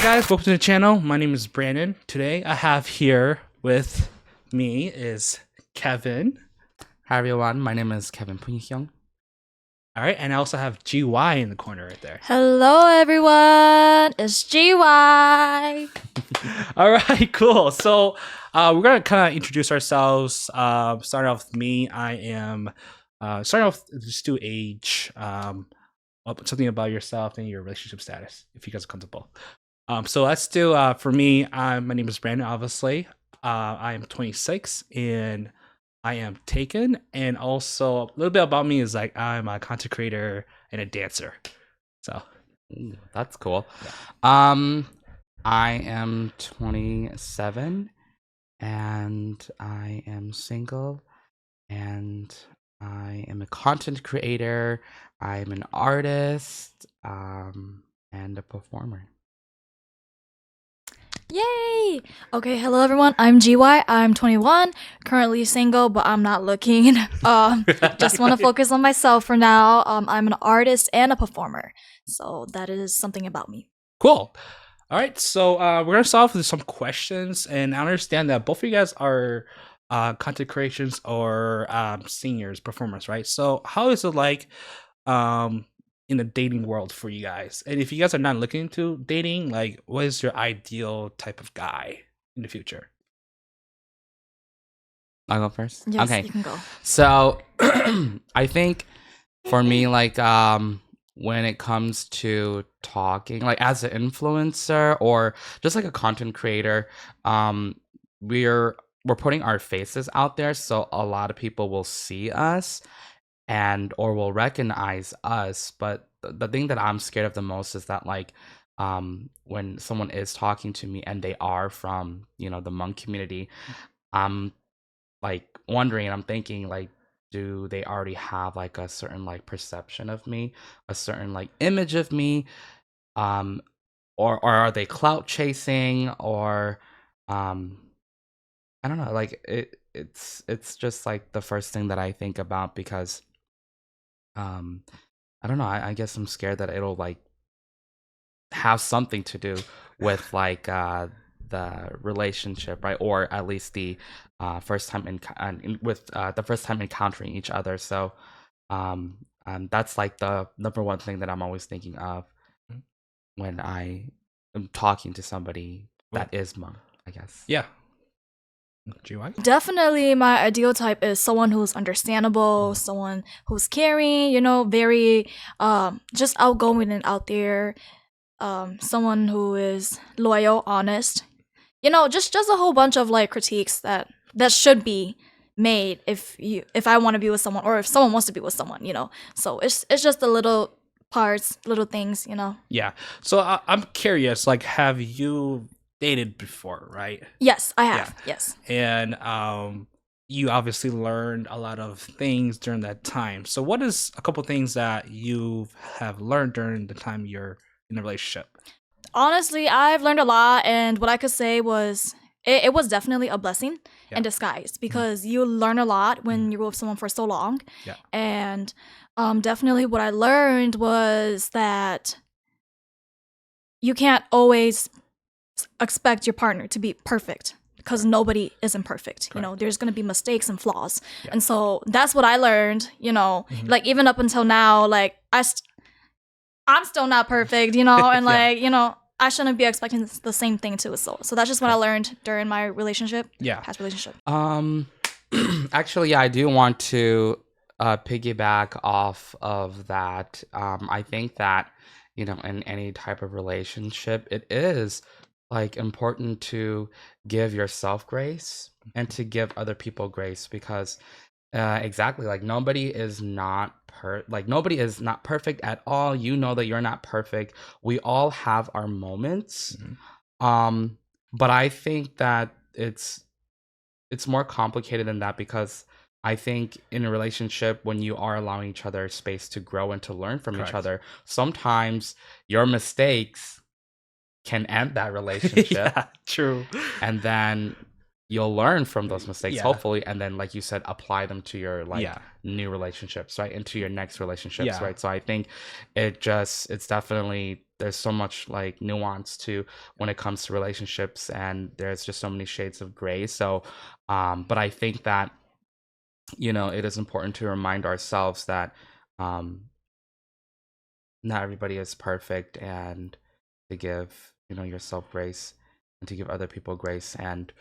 guys, welcome to the channel. My name is Brandon. Today I have here with me is Kevin. Hi everyone, my name is KEVIN PHOOJYWG XIONG. All right, and I also have GY in the corner right there. Hello everyone, it's GY. All right, cool. So we're gonna kind of introduce ourselves. Starting off with me, I am starting off just do age, something about yourself and your relationship status, if you guys are comfortable. So let's do for me. My name is Brandon. Obviously, I am 26 and I am taken. And also a little bit about me is like I'm a content creator and a dancer. So Ooh, that's cool. Yeah. I am 27 and I am single and I am a content creator. I'm an artist and a performer. Yay! Okay, hello everyone, I'm GY. I'm 21, currently single, but I'm not looking. Just want to focus on myself for now. I'm an artist and a performer, so that is something about me. cool. All right, so we're gonna start off with some questions, and I understand that both of you guys are content creations or singers, performers, right? So how is it like in the dating world for you guys? And if you guys are not looking into dating, like what is your ideal type of guy in the future? I'll go first. Yes, Okay. you can go. So I think for me, like when it comes to talking, like as an influencer or just like a content creator, we're putting our faces out there, so a lot of people will see us and or will recognize us. But the thing that I'm scared of the most is that like when someone is talking to me and they are from, you know, the monk community, I'm like wondering and I'm thinking like, do they already have like a certain like perception of me, a certain like image of me, or are they clout chasing, or I don't know, like it's just like the first thing that I think about, because I don't know, I guess I'm scared that it'll like have something to do with like the relationship, right? Or at least the first time the first time encountering each other. So that's like the number one thing that I'm always thinking of when I am talking to somebody that is monk, I guess. Yeah. GY? Definitely, my ideal type is someone who's understandable, someone who's caring, you know, very just outgoing and out there. Someone who is loyal, honest. You know, just a whole bunch of like critiques that should be made if I want to be with someone, or if someone wants to be with someone, you know. So it's just the little parts, little things, you know. Yeah. So I'm curious, like have you dated before, right? Yes, I have. Yeah. Yes. And you obviously learned a lot of things during that time. So what is a couple things that you have learned during the time you're in a relationship? Honestly, I've learned a lot, and what I could say was it was definitely a blessing in disguise, because you learn a lot when you're with someone for so long. Yeah. And definitely what I learned was that you can't always expect your partner to be perfect, because nobody is imperfect. You know, there's going to be mistakes and flaws. Yeah. And so that's what I learned, you know, like even up until now, like I'm still not perfect, you know, and like, you know, I shouldn't be expecting the same thing too. So that's just what I learned during my relationship. Yeah. Past relationship. Actually, yeah, I do want to piggyback off of that. I think that, you know, in any type of relationship, it is like important to give yourself grace and to give other people grace, because exactly, like nobody is not perfect at all. You know that you're not perfect. We all have our moments. But I think that it's more complicated than that, because I think in a relationship, when you are allowing each other space to grow and to learn from each other, sometimes your mistakes can end that relationship. Yeah, true. And then you'll learn from those mistakes, hopefully, and then, like you said, apply them to your new relationships, right? Into your next relationships, right? So I think it's definitely there's so much like nuance to when it comes to relationships, and there's just so many shades of gray. So but I think that, you know, it is important to remind ourselves that um not everybody is perfect, and to give, you know, yourself grace, and to give other people grace, and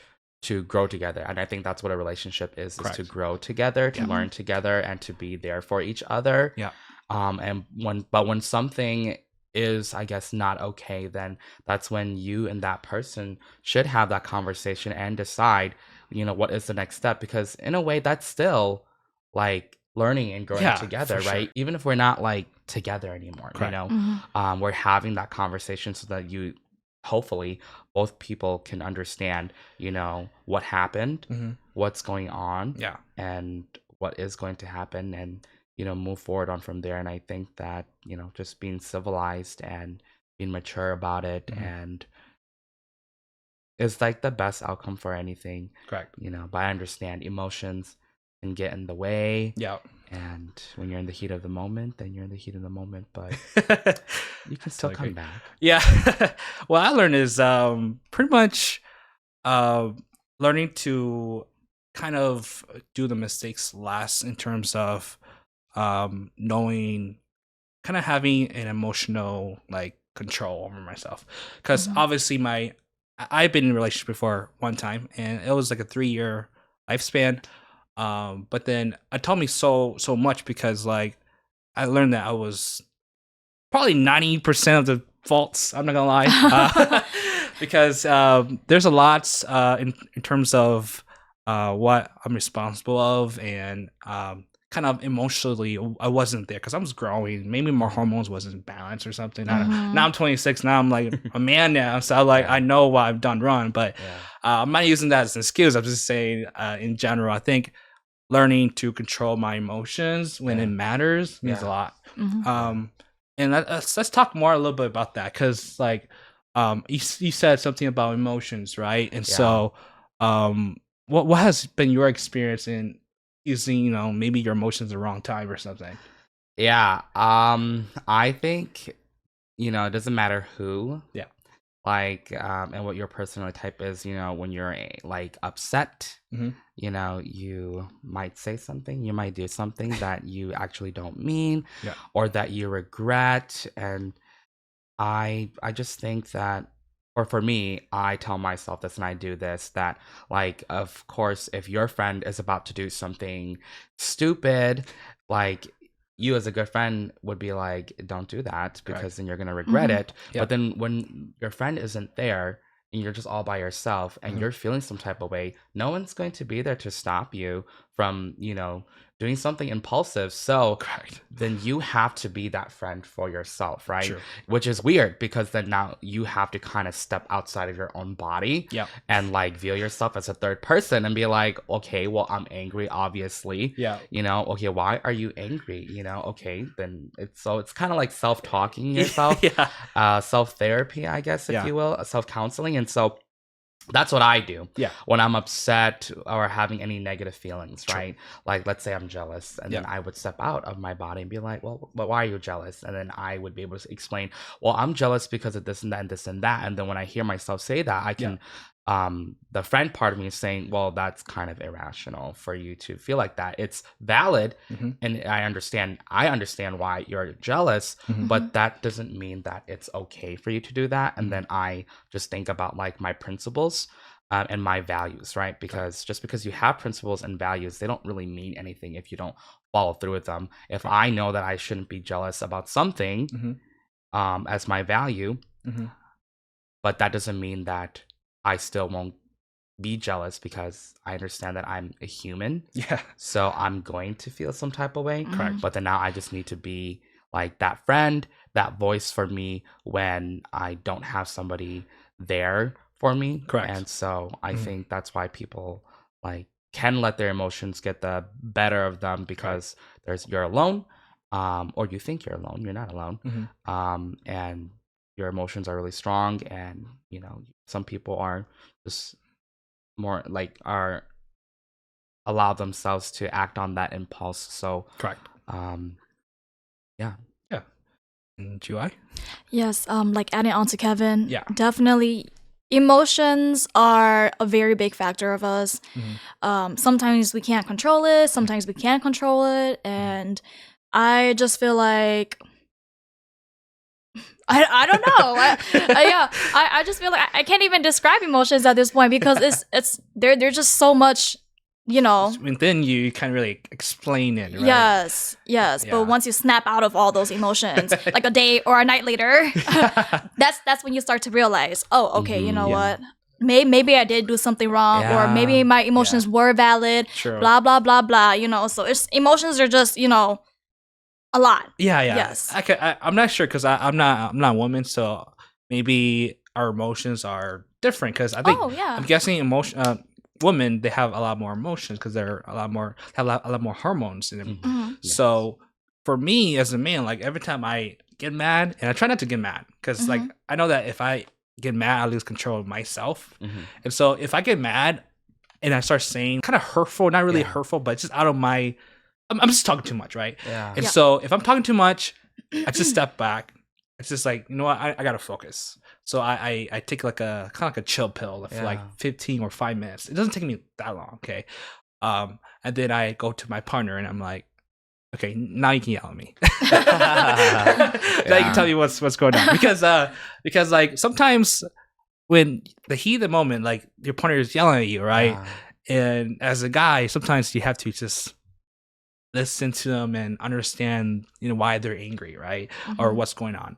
to grow together. And I think that's what a relationship is to Correct. grow together, to Yeah. learn together, and to be there for each other. Yeah. And when something is, I guess, not okay, then that's when you and that person should have that conversation and decide, you know, what is the next step. Because in a way, that's still like learning and growing Yeah, together, for sure. right? Even if we're not like together anymore, you Correct. know, Mhm. we're having that conversation so that you, hopefully, both people can understand, you know, what happened, Mhm. what's going on, Yeah. and what is going to happen, and, you know, move forward on from there. And I think that, you know, just being civilized and being mature about it, Mhm. and is like the best outcome for anything, Correct. you know. But I understand emotions can get in the way, Yeah. and when you're in the heat of the moment, then you're in the heat of the moment, but you can still Totally come agree. back. Yeah. What I learned is pretty much uh, learning to kind of do the mistakes last, in terms of knowing, kind of having an emotional like control over myself. Because Mhm. obviously I've been in a relationship before one time, and it was like a 3 year lifespan. But then it taught me so much, because like I learned that I was probably 90% of the faults. I'm not gonna lie, because there's a lot in terms of what I'm responsible of, and kind of emotionally I wasn't there because I was growing. Maybe my hormones wasn't balanced or something. I don't, now Mhm. I'm 26. Now I'm like a man now, so like Yeah. I know what I've done wrong. But Yeah. I'm not using that as an excuse. I'm just saying in general. I think learning to control my emotions when Yeah. it matters means a Yeah. lot. Mhm. And let's talk more a little bit about that, because like you said something about emotions, right? And Yeah. so what has been your experience in using, you know, maybe your emotions the wrong time or something? Yeah. I think, you know, it doesn't matter who, Yeah. like, and what your personality type is. You know, when you're like upset, Mm-hmm. you know, you might say something, you might do something that you actually don't mean, Yeah. or that you regret. And I just think that, or for me, I tell myself this and I do this, that like, of course, if your friend is about to do something stupid, like, you as a good friend would be like, don't do that, because Correct. then you're gonna regret Mhm. it. Yeah. But then when your friend isn't there, and you're just all by yourself, and Mhm. you're feeling some type of way, no one's going to be there to stop you from, you know, doing something impulsive. So Correct. then you have to be that friend for yourself, right? True. Which is weird, because then now you have to kind of step outside of your own body, Yeah. and like view yourself as a third person, and be like, okay, well, I'm angry, obviously. Yeah. You know, okay, why are you angry? You know, okay, then it's kind of like self-talking yourself, Yeah. self-therapy, I guess, if Yeah. you will, self-counseling. And so that's what I do Yeah. when I'm upset or having any negative feelings, True. right? Like, let's say I'm jealous, and then Yeah. I would step out of my body and be like, well, but why are you jealous? And then I would be able to explain, well, I'm jealous because of this and that and this and that. And then when I hear myself say that, I can, the friend part of me is saying, well, that's kind of irrational for you to feel like that. It's valid. Mm-hmm. And I understand why you're jealous, Mhm. but that doesn't mean that it's okay for you to do that. And Mhm. then I just think about like my principles, and my values, right? Because just because you have principles and values, they don't really mean anything if you don't follow through with them. If I know that I shouldn't be jealous about something, Mm-hmm. as my value, Mm-hmm. but that doesn't mean that I still won't be jealous, because I understand that I'm a human. Yeah. So I'm going to feel some type of way. Correct. But then now I just need to be like that friend, that voice for me when I don't have somebody there for me. Correct. And so I Mhm. think that's why people like can let their emotions get the better of them, because you're alone, or you think you're alone, you're not alone. Mhm. And your emotions are really strong, and you know, some people are just more like are allow themselves to act on that impulse. So Correct. um yeah. Yeah. Do I? Yes, like adding on to Kevin, Yeah. definitely emotions are a very big factor of us. Mhm. Sometimes we can't control it, sometimes we can control it, and I just feel like I don't know. I just feel like I can't even describe emotions at this point because it's they're just so much, you know. Within you can't really explain it, right? Yes, yes. Yeah. But once you snap out of all those emotions, like a day or a night later, that's when you start to realize, oh, okay, you know Yeah. what? Maybe I did do something wrong, or maybe Yeah. my emotions were valid. True. Blah blah blah blah. You know, so it's emotions are just a lot. Yeah. Yes. I'm not sure because I'm not a woman, so maybe our emotions are different. Because I think Oh yeah. I'm guessing women, they have a lot more emotions because they're a lot more have a lot more hormones in them. Mhm. Yes. So for me as a man, like every time I get mad, and I try not to get mad because like I know that if I get mad, I lose control of myself. And so if I get mad and I start saying kind of hurtful, not really Yeah. hurtful, but just out of my, I'm just talking too much, right? Yeah. And Yeah. so if I'm talking too much, I just step back. It's just like, you know what, I gotta focus. So I take like a kind of like a chill pill for like Yeah. 15 or 5 minutes. It doesn't take me that long, okay? And then I go to my partner and I'm like, okay, now you can yell at me. Now you can tell me what's going on because like sometimes when the heat of the moment, like your partner is yelling at you, right? Yeah. And as a guy, sometimes you have to just listen to them and understand, why they're angry, right? Or what's going on.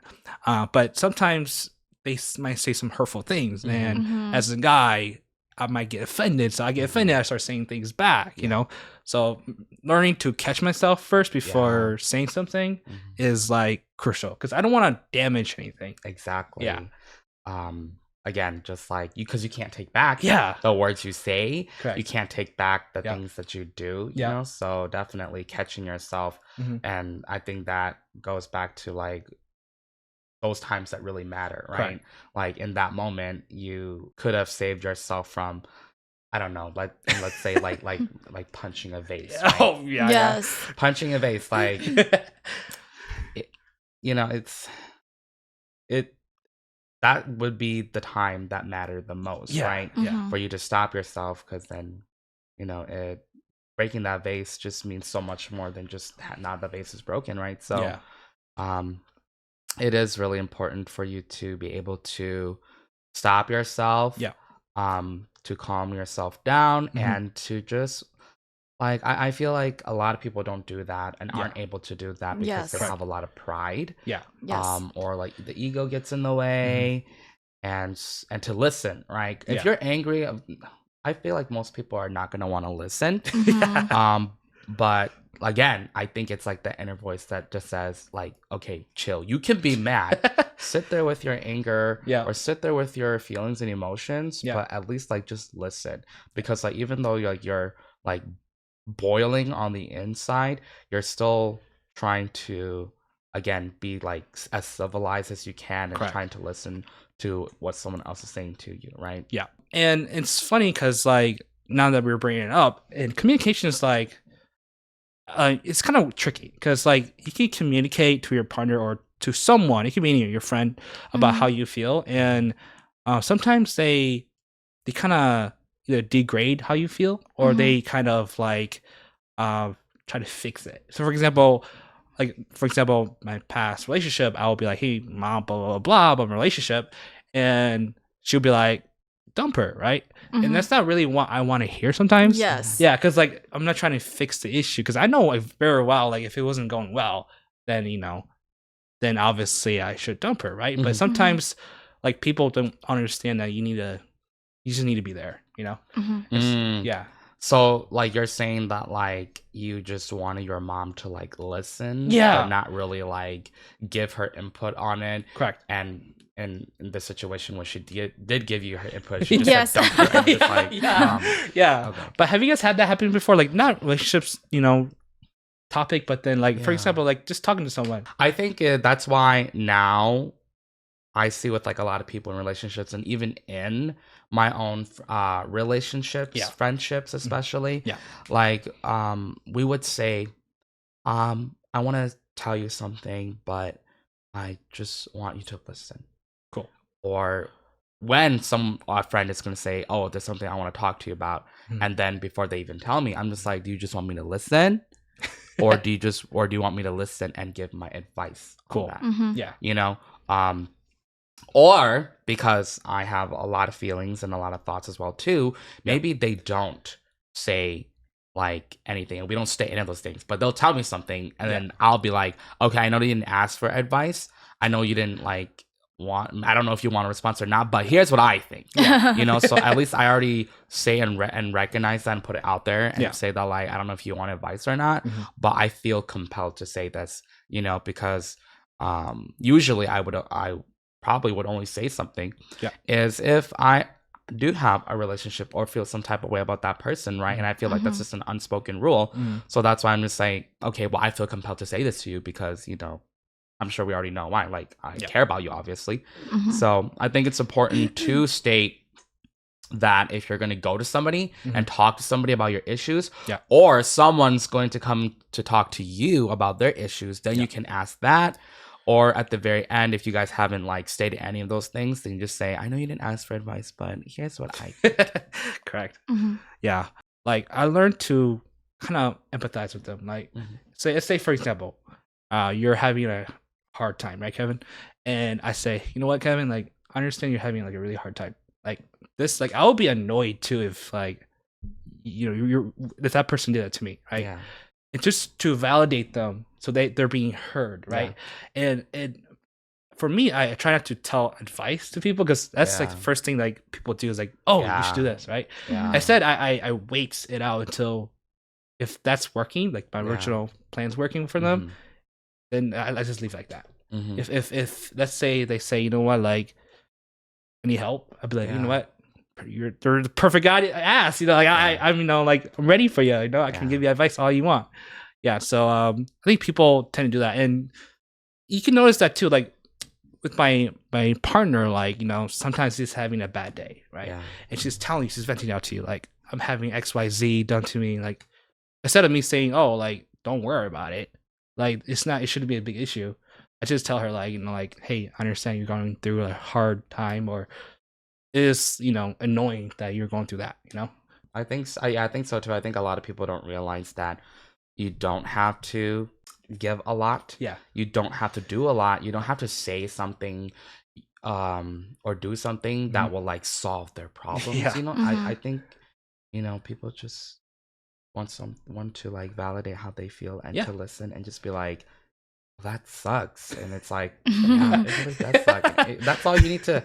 But sometimes they might say some hurtful things, and Mhm. as a guy, I might get offended. So I get offended, I start saying things back, you know? So learning to catch myself first before saying something is like crucial because I don't want to damage anything. Exactly. Yeah. Again, just like because you can't take back Yeah. the words you say. Correct. You can't take back the Yeah. things that you do, Yeah. know? So definitely catching yourself. Mhm. And I think that goes back to like those times that really matter, right? Correct. Like in that moment, you could have saved yourself from, I don't know, let's say like punching a vase. Right? Oh, yeah. Yes. Punching a vase, like that would be the time that mattered the most, Yeah. right? Mhm. For you to stop yourself, because then, breaking that vase just means so much more than just now the vase is broken, right? So, Yeah. it is really important for you to be able to stop yourself, Yeah. to calm yourself down, Mhm. and to just like I feel like a lot of people don't do that and Yeah. aren't able to do that because Yes. they Correct. have a lot of pride. Yeah. Yes. Or like the ego gets in the way, and to listen, right? If Yeah. you're angry, I feel like most people are not gonna want to listen. Mhm. But again, I think it's like the inner voice that just says like, okay, chill. You can be mad, sit there with your anger, Yeah. or sit there with your feelings and emotions, Yeah. but at least like just listen, because like even though you're like boiling on the inside, you're still trying to again be like as civilized as you can and Correct. trying to listen to what someone else is saying to you, right? Yeah. And it's funny because like now that we're bringing it up, and communication is like it's kind of tricky because like you can communicate to your partner or to someone, it can be your friend, about how you feel, and sometimes they kind of either degrade how you feel or they kind of like try to fix it. So for example, my past relationship, I will be like, hey mom, blah blah blah blah, about my relationship, and she'll be like, dump her, right? And that's not really what I want to hear sometimes. Yes. Yeah, because like I'm not trying to fix the issue because I know like, very well, like if it wasn't going well, then then obviously I should dump her, right? But sometimes like people don't understand that you just need to be there, Yeah. So like you're saying that like you just wanted your mom to like listen, Yeah. but not really like give her input on it. Correct. And in the situation where she did give you her input, she just Yes. said dump her, and just like Yeah. Okay. But have you guys had that happen before? Like not relationships, topic, but then like for Yeah. example, like just talking to someone. I think that's why now I see with like a lot of people in relationships and even in my own relationships, Yeah. friendships especially, Yeah. like we would say, I want to tell you something, but I just want you to listen. Cool. Or when some friend is going to say, oh, there's something I want to talk to you about. And then before they even tell me, I'm just like, do you just want me to listen? Or do you want me to listen and give my advice? Cool. On that? Yeah. You know, or because I have a lot of feelings and a lot of thoughts as well too, maybe they don't say like anything and we don't state any of those things, but they'll tell me something and then I'll be like, okay, I know you didn't ask for advice. I know you didn't like I don't know if you want a response or not, but here's what I think. You know, so at least I already say and recognize that and put it out there and say that like, I don't know if you want advice or not, but I feel compelled to say this, you know, because usually I probably would only say something is if I do have a relationship or feel some type of way about that person, right? And I feel like that's just an unspoken rule. So that's why I'm just like, okay, well, I feel compelled to say this to you because, you know, I'm sure we already know why. Like, I care about you, obviously. So I think it's important to state that if you're going to go to somebody and talk to somebody about your issues, or someone's going to come to talk to you about their issues, then you can ask that. Or at the very end, if you guys haven't like stated any of those things, then you just say, I know you didn't ask for advice, but here's what I think. Correct. Yeah. Like I learned to kind of empathize with them. Like say for example, you're having a hard time, right, Kevin? And I say, you know what, Kevin, like I understand you're having like a really hard time. Like this, like I would be annoyed too if like if that person did that to me, right? Yeah. It's just to validate them so they're being heard, right? And for me, I try not to tell advice to people because that's like the first thing like people do is like, oh, you should do this, right? Instead, I wait it out until if that's working, like my original plan's working for them, then I just leave it like that. If let's say they say, you know what, like I need help, I'd be like, you know what, you're the perfect guy to ask. You know, like I'm you know like I'm ready for you. You know, I can give you advice all you want. Yeah, so I think people tend to do that, and you can notice that too. Like with my partner, like you know, sometimes she's having a bad day, right? And she's telling you, she's venting out to you, like I'm having XYZ done to me. Like instead of me saying, oh, like don't worry about it, like it shouldn't be a big issue. I just tell her like, you know, like, hey, I understand you're going through a hard time, or it is, you know, annoying that you're going through that, you know? I think so, I think so too. I think a lot of people don't realize that you don't have to give a lot. Yeah. You don't have to do a lot. You don't have to say something or do something that will like solve their problems. You know, I think, you know, people just want to like validate how they feel and to listen and just be like, that sucks. And it's like, yeah, it really does suck. That's all you need to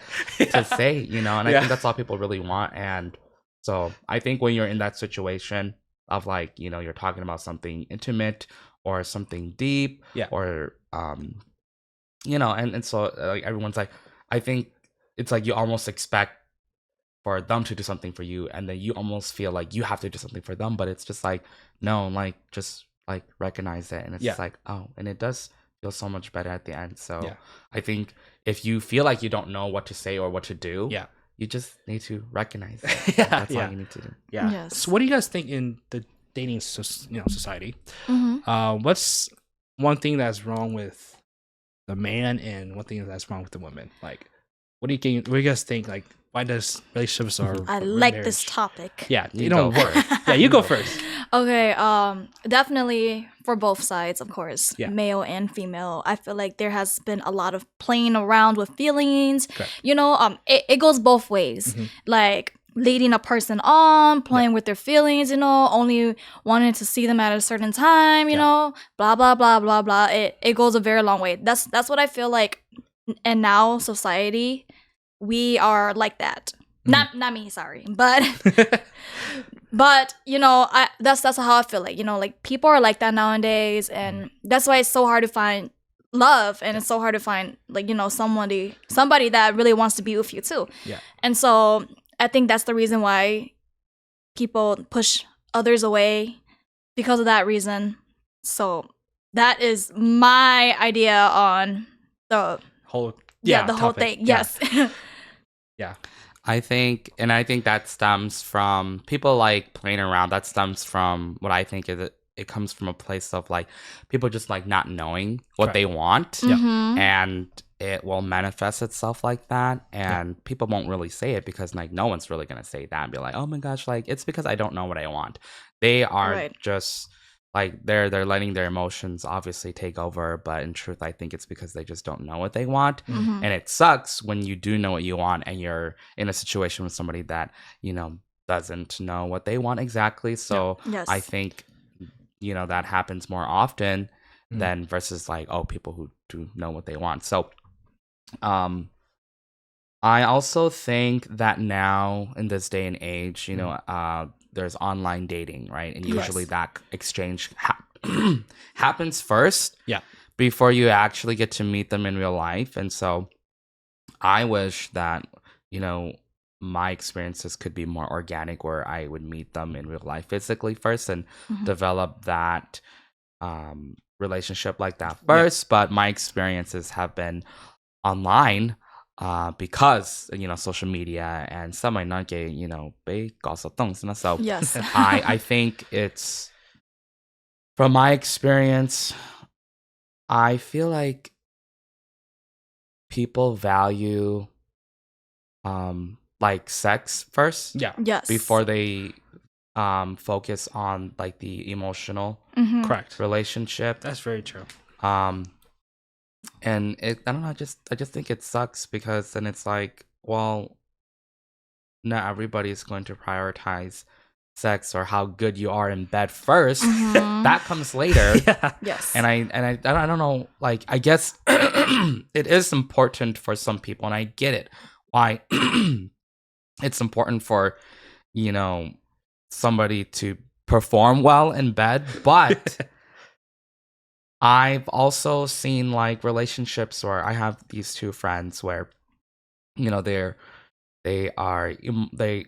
say, you know? And I think that's all people really want. And so I think when you're in that situation of like, you know, you're talking about something intimate or something deep or, you know, and so like everyone's like, I think it's like you almost expect for them to do something for you. And then you almost feel like you have to do something for them. But it's just like, no, like just like recognize it. And it's just like, oh, and it does feel so much better at the end. So I think if you feel like you don't know what to say or what to do, you just need to recognize it. That's all you need to do. Yes. So what do you guys think in the dating society? What's one thing that's wrong with the man and one thing that's wrong with the woman? Like what do you guys think? Like why does relationships or I like this topic. Yeah, you don't work. Yeah, you go first. Okay, definitely for both sides, of course, male and female. I feel like there has been a lot of playing around with feelings. Correct. You know, it goes both ways. Like leading a person on, playing with their feelings, you know, only wanting to see them at a certain time, you know, blah blah blah blah blah. It goes a very long way. That's what I feel like. And now society, we are like that. Not me, sorry, but but you know, that's how I feel like, you know, like people are like that nowadays, and that's why it's so hard to find love, and it's so hard to find like, you know, somebody that really wants to be with you too. Yeah. And so I think that's the reason why people push others away, because of that reason. So that is my idea on the whole the whole thing. Yes. Yeah. I think that stems from people like playing around. That stems from what I think it comes from a place of like people just like not knowing what Correct. they want, Mhm. and it will manifest itself like that, and people won't really say it because like no one's really gonna say that and be like, oh my gosh, like it's because I don't know what I want. They are Right. just like they're letting their emotions obviously take over, but in truth I think it's because they just don't know what they want. Mhm. And it sucks when you do know what you want and you're in a situation with somebody that, you know, doesn't know what they want exactly. So Yes. I think, you know, that happens more often Mm. than versus like, oh, people who do know what they want. So I also think that now in this day and age, you know, there's online dating, right? And usually Yes. that exchange happens first Yeah. before you actually get to meet them in real life. And so I wish that, you know, my experiences could be more organic where I would meet them in real life physically first and Mhm. develop that relationship like that first. But my experiences have been online because, you know, social media and some might not get, you know, big gossip things. So Yes. I think it's, from my experience, I feel like people value like sex first Yeah. Yes. before they focus on like the emotional Mhm. Correct. relationship. That's very true. And it, I don't know, I just think it sucks because then it's like, well, not everybody is going to prioritize sex or how good you are in bed 1st. Mhm. That comes later. Yeah. Yes. And I don't know, like I guess it is important for some people, and I get it why it's important for, you know, somebody to perform well in bed, but I've also seen like relationships where I have these two friends where, you know, they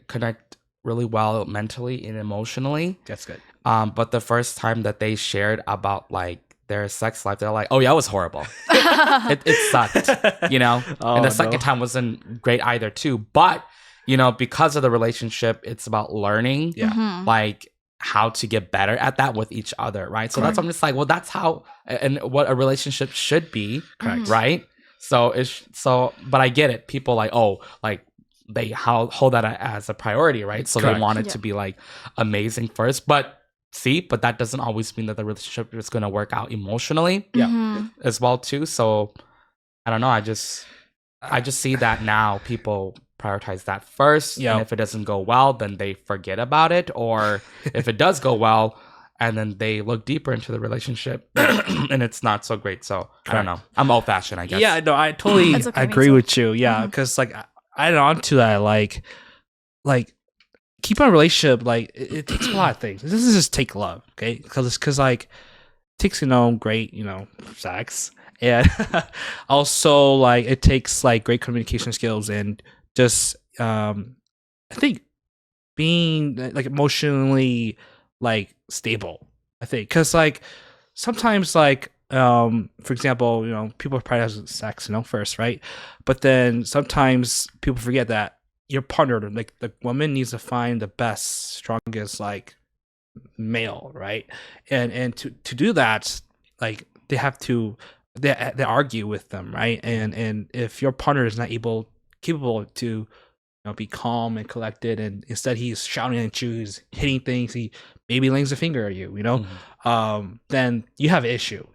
connect really well mentally and emotionally. That's good. But the first time that they shared about like their sex life, they're like, "Oh yeah, it was horrible. It sucked," you know. Oh, And the second no. time wasn't great either, too. But you know, because of the relationship, it's about learning, Yeah. Mhm. like how to get better at that with each other, right? So that's, I'm just like, well, that's how and what a relationship should be, Correct. right? So but I get it. People like, oh, like they hold that as a priority, right? So Correct. they want it Yeah. to be like amazing first, but that doesn't always mean that the relationship is going to work out emotionally Yeah. Mhm. as well too. So I don't know. I just see that now people prioritize that first, Yeah. and if it doesn't go well, then they forget about it, or if it does go well, and then they look deeper into the relationship, and it's not so great. So I don't know. I'm old fashioned, I guess. Yeah, no, I totally That's okay, me agree too. with you. Yeah, Mhm. because like I add on to that, like keep on a relationship. Like it takes a lot of things. This is just take love, okay? Because like it takes great sex, and also like it takes like great communication skills and just I think being like emotionally like stable. I think because like sometimes like for example people prioritize sex first, right? But then sometimes people forget that your partner, like the woman, needs to find the best strongest like male, right? And to do that, like they have to they argue with them, right? And if your partner is not capable to be calm and collected, and instead he's shouting at you, he's hitting things, he maybe lays a finger at you, then you have an issue,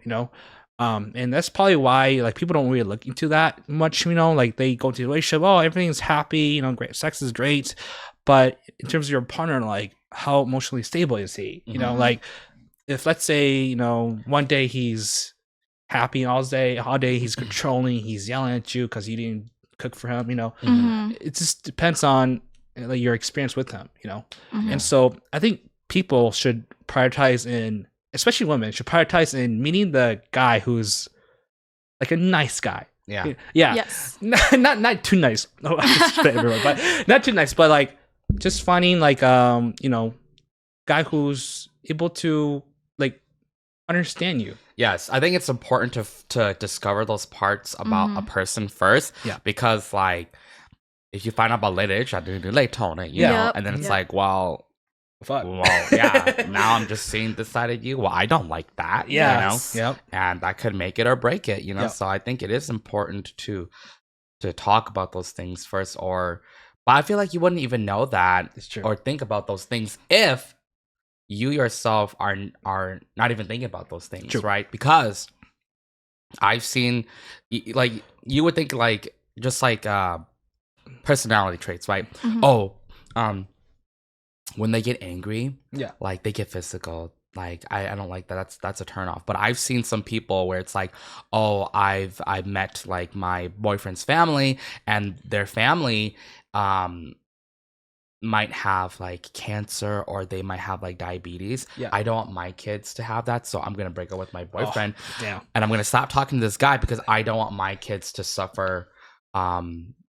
and that's probably why like people don't really look into that much, like they go to the relationship, oh, everything's happy, great, sex is great, but in terms of your partner, like how emotionally stable is he? Like if let's say one day he's happy all day he's controlling, he's yelling at you because you didn't cook for him, Mhm. it just depends on like, your experience with them, Mhm. and so I think people should prioritize especially women should prioritize in meeting the guy who's like a nice guy. Yeah. Yeah. Yes. Not too nice. No, I just spit everywhere, but not too nice. But like, just finding like guy who's able to like understand you. Yes, I think it's important to discover those parts about a person first. Yeah. Because like if you find out about later, you know, Yeah. and then it's Yeah. like, well, Fuck. well, yeah, now I'm just seeing this side of you. Well, I don't like that. Yes. You know? Yep. And that could make it or break it, you know? Yep. So I think it is important to talk about those things first, but I feel like you wouldn't even know that It's true. or think about those things if you yourself are not even thinking about those things, True. right? Because I've seen, like, you would think like just like personality traits, right? Mhm. Oh, when they get angry, Yeah. like they get physical. Like I don't like that. That's a turn off. But I've seen some people where it's like, oh, I've met like my boyfriend's family, and their family might have like cancer, or they might have like diabetes. Yeah. I don't want my kids to have that, so I'm gonna break up with my boyfriend, Damn. and I'm gonna stop talking to this guy because I don't want my kids to suffer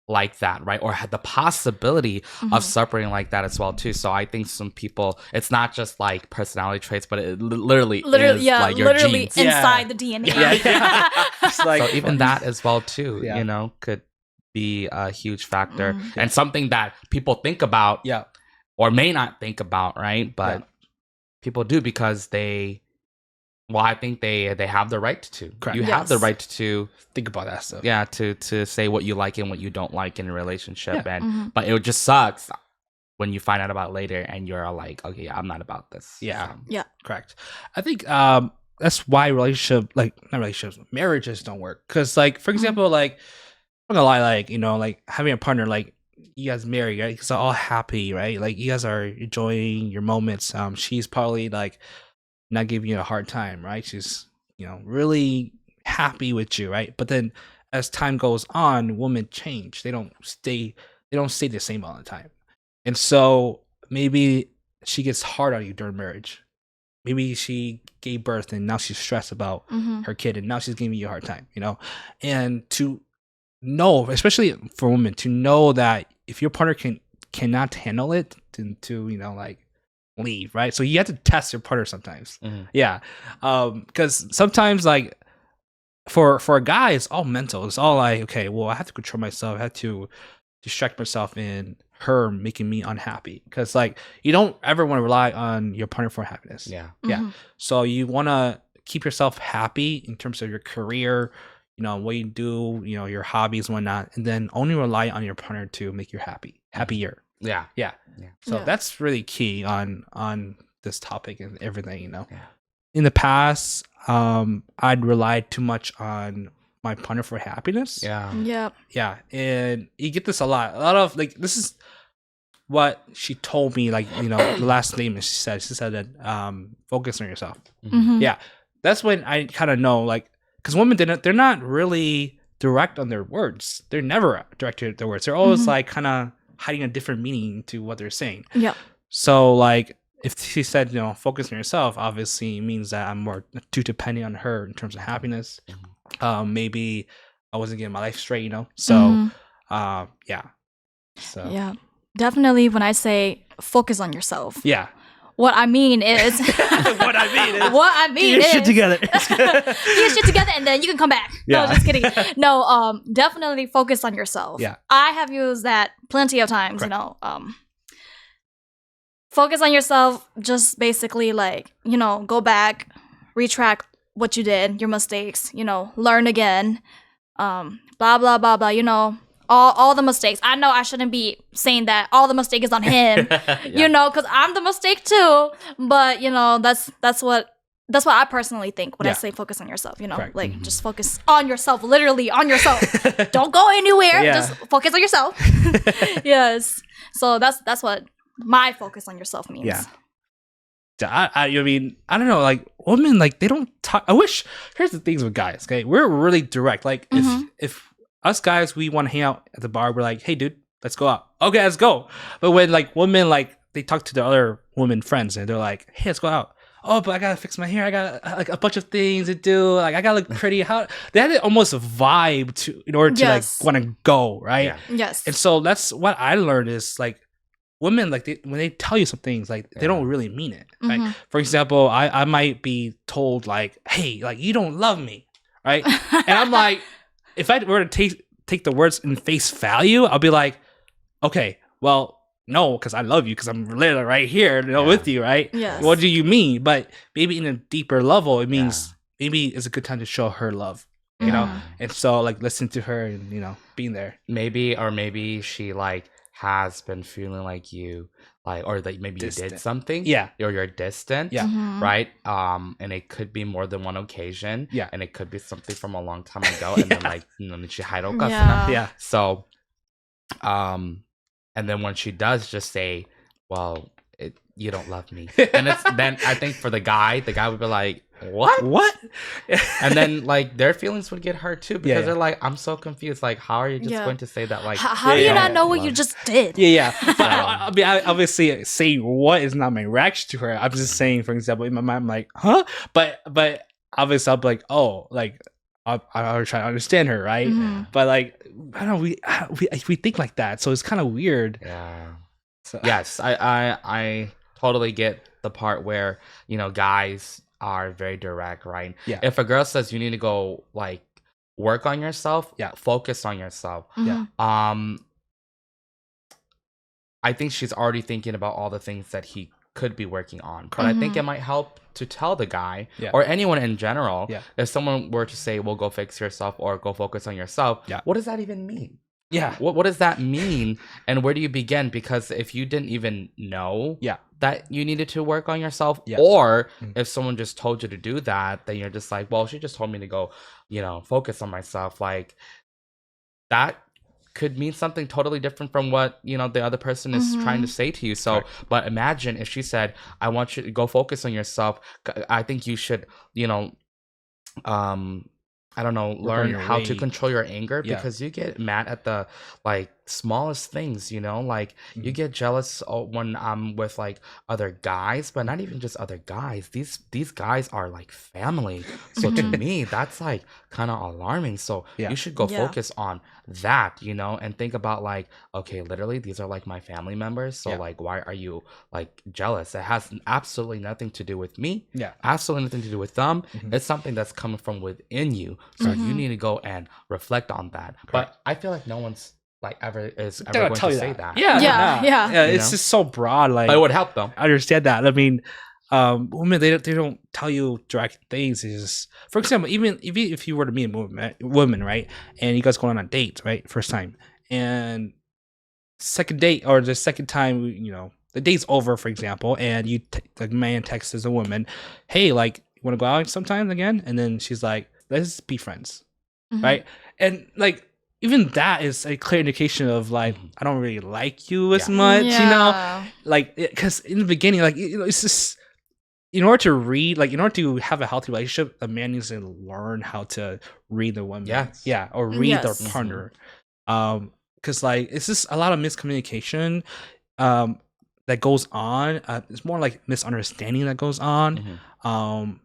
like that, right? Or had the possibility of suffering like that as well too. So I think some people, it's not just like personality traits, but it literally is yeah, like your literally genes. inside the DNA. Yeah. It's like So even that as well too, Yeah. you know, could be a huge factor, Mhm. and something that people think about Yeah. or may not think about, right? But Yeah. people do because I think they have the right to. Correct. You have the Yes. right to, Think about that stuff. yeah, to say what you like and what you don't like in a relationship. Yeah. And Mhm. but it just sucks when you find out about it later and you're all like, okay, yeah, I'm not about this. Yeah. So, Correct. I think that's why marriages don't work. Because like for example, like I'm not gonna lie, like you know, like having a partner, like you guys married, right? Because all happy, right? Like you guys are enjoying your moments. She's probably like not giving you a hard time, right? She's really happy with you, right? But then as time goes on, women change. They don't stay the same all the time. And so maybe she gets hard on you during marriage. Maybe she gave birth and now she's stressed about Mhm. her kid and now she's giving you a hard time, And to know, especially for women, to know that if your partner cannot handle it, to like leave, right? So you have to test your partner sometimes. mhm. Yeah. Because sometimes like for a guy, it's all mental. It's all like, okay, well, I have to control myself. I have to distract myself in her making me unhappy. Because like you don't ever want to rely on your partner for happiness. Yeah. Yeah. Mhm. So you want to keep yourself happy in terms of your career, what you do, your hobbies and whatnot, and then only rely on your partner to make you happier. Yeah. Yeah. Yeah. So Yeah. that's really key on this topic and everything. Yeah. In the past, I'd relied too much on my partner for happiness. Yeah. Yep. Yeah, and you get this a lot. A lot of like this is what she told me. Like the last statement she said that focus on yourself. Mhm. Yeah, that's when I kind of know, like, because women they're not really direct on their words. They're never direct to their words. They're always Mhm. like kind of hiding a different meaning to what they're saying. Yep. So like if she said, focus on yourself, obviously it means that I'm more too dependent on her in terms of happiness. Maybe I wasn't getting my life straight, So Mhm. yeah. So Yeah. Definitely when I say focus on yourself, yeah. what I mean is What I mean is what I get mean your is shit together. get your shit together and then you can come back. Yeah. No, just kidding. No, definitely focus on yourself. Yeah. I have used that plenty of times, Correct. focus on yourself, just basically like, go back, retract what you did, your mistakes, learn again, blah, blah, blah, blah, all the mistakes. I know I shouldn't be saying that all the mistake is on him, because I'm the mistake too. But, that's what I personally think when I Yeah. say focus on yourself, Correct. like Mhm. just focus on yourself, literally on yourself. Don't go anywhere. Yeah. Just focus on yourself. Yes. So that's what my focus on yourself means. Yeah. I mean, I don't know, like women, like they don't talk. I wish. Here's the things with guys. Okay, we're really direct. Like Mhm. if us guys we want to hang out at the bar, we're like, hey, dude, let's go out. Okay, let's go. But when like women like they talk to the other women friends and they're like, hey, let's go out. Oh, but I gotta fix my hair. I got like a bunch of things to do. Like I gotta look pretty. How they had almost a vibe to in order to Yes. like want to go right. Yeah. Yes. And so that's what I learned is like women like when they tell you some things like they don't really mean it. Right? Mhm. For example, I might be told like, hey, like you don't love me, right? And I'm like, if I were to take the words in face value, I'll be like, okay, well, no, because I love you, because I'm literally right here, Yeah. with you, right? Yes. What do you mean? But maybe in a deeper level, it means maybe it's a good time to show her love, you know? Mhm. And so, like, listen to her and, being there. Maybe she like has been feeling like you like, or that maybe you did Distant. something, Yeah. or you're distant, Yeah. Mhm. right? And it could be more than one occasion, Yeah. and it could be something from a long time ago, and then like she hide Yeah. Yeah. So, and then when she does just say, well, you don't love me, and then I think for the guy would be like, what? What? And then like their feelings would get hurt too, because Yeah. they're like, I'm so confused. Like, how are you just Yeah. going to say that? Like, How do Yeah, you yeah. not know what you love- just did? Yeah. But I mean, obviously, saying what is not my reaction to her. I'm just saying, for example, in my mind, I'm like, huh? But obviously, I'll be like, oh, like, I'll try to understand her, right? Mhm. But like, I don't know, we think like that, so it's kind of weird. Yeah. So, Yes, I totally get the part where, guys are very direct, right? Yeah. If a girl says you need to go like work on yourself, Yeah. focus on yourself. Yeah. Mhm. I think she's already thinking about all the things that he could be working on. But I think Mhm. it might help to tell the guy Yeah. or anyone in general, Yeah. if someone were to say, well, go fix yourself or go focus on yourself, Yeah. what does that even mean? Yeah. What does that mean? And where do you begin? Because if you didn't even know Yeah. that you needed to work on yourself, Yeah. or Mm. if someone just told you to do that, then you're just like, well, she just told me to go, focus on myself. Like, that could mean something totally different from what the other person is trying to say to you. So, Correct. but imagine if she said, I want you to go focus on yourself. I think you should, I don't know, on learn your how to way. control your anger, Yeah. because you get mad at the like smallest things, like you Mhm. get jealous when I'm with like other guys, but not even just other guys. These guys are like family. So to me, that's like kind of alarming. So Yeah. you should go Yeah. focus on that, and think about like, okay, literally these are like my family members. So Yeah. like, why are you like jealous? It has absolutely nothing to do with me. Yeah. Absolutely nothing to do with them. Mhm. It's something that's coming from within you. So you Mhm. need to go and reflect on that. Correct. But I feel like no one's like ever They're going gonna tell to you say that. Yeah. Yeah. It's know? just so broad. Like, But it would help though. I understand that. I mean, women, they don't tell you direct things. It's just, for example, even if you were to meet a woman, right, and you guys going on a date, right, first time, and second date or the second time, the date's over, for example, and the man texts a woman, hey, like, you want to go out sometime again? And then she's like, let's be friends, Mhm. right? And like, even that is a clear indication of like, I don't really like you as Yeah. much, Yeah. like, because in the beginning, like, it's just, in order to have a healthy relationship, a man needs to learn how to read the woman, Yes. or read Yes. their partner, because like, it's just a lot of miscommunication that goes on. It's more like misunderstanding that goes on. Mhm.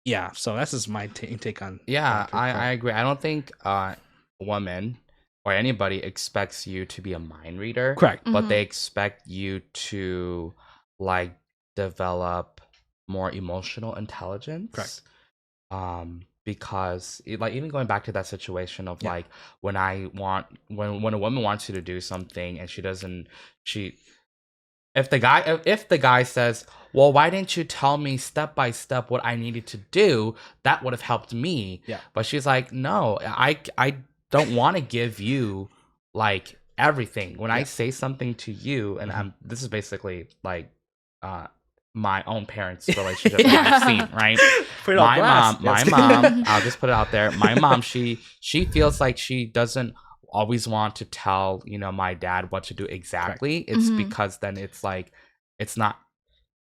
Yeah, so that's just my take on. Yeah, on I agree. I don't think woman or anybody expects you to be a mind reader. Correct. But Mhm. they expect you to like develop more emotional intelligence. Correct. Because like even going back to that situation of Yeah. like when a woman wants you to do something and if the guy says, well, why didn't you tell me step by step what I needed to do, that would have helped me. Yeah. But she's like, no, I don't want to give you like everything. When I Yeah. say something to you, and this is basically like my own parents' relationship that I've seen, right? Put it on blast. My Yes. mom, I'll just put it out there. My mom, she feels like she doesn't always want to tell, my dad what to do exactly. It's Mhm. because then it's like, it's not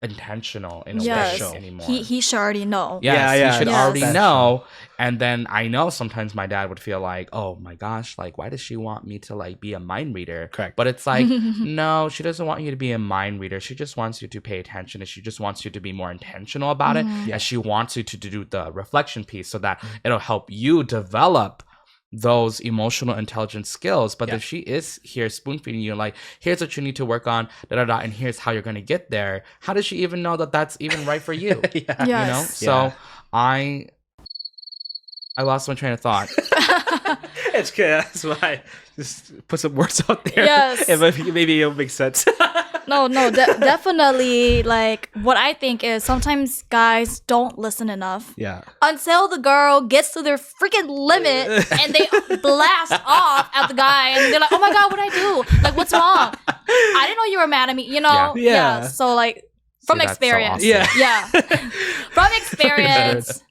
intentional in a Yes. way anymore. He should already know. Yes, Yeah, he should yes. already Special. know. And then I know sometimes my dad would feel like, oh my gosh, like, why does she want me to like be a mind reader? Correct. But it's like, no, she doesn't want you to be a mind reader. She just wants you to pay attention, and she just wants you to be more intentional about it. Mhm. Yeah. And she wants you to do the reflection piece so that it'll help you develop those emotional intelligence skills. But Yeah. if she is here spoon feeding you like, here's what you need to work on, and here's how you're going to get there, how does she even know that that's even right for you? Yeah. Yes. So I lost my train of thought. It's good. That's why I just put some words out there. Yes. And maybe it'll make sense. Definitely. Like, what I think is sometimes guys don't listen enough. Yeah. Until the girl gets to their freaking limit and they blast off at the guy and they're like, "Oh my god, what did I do? Like, what's wrong? I didn't know you were mad at me." You know? Yeah. So like, from See, that's so experience. awesome. Yeah. From experience.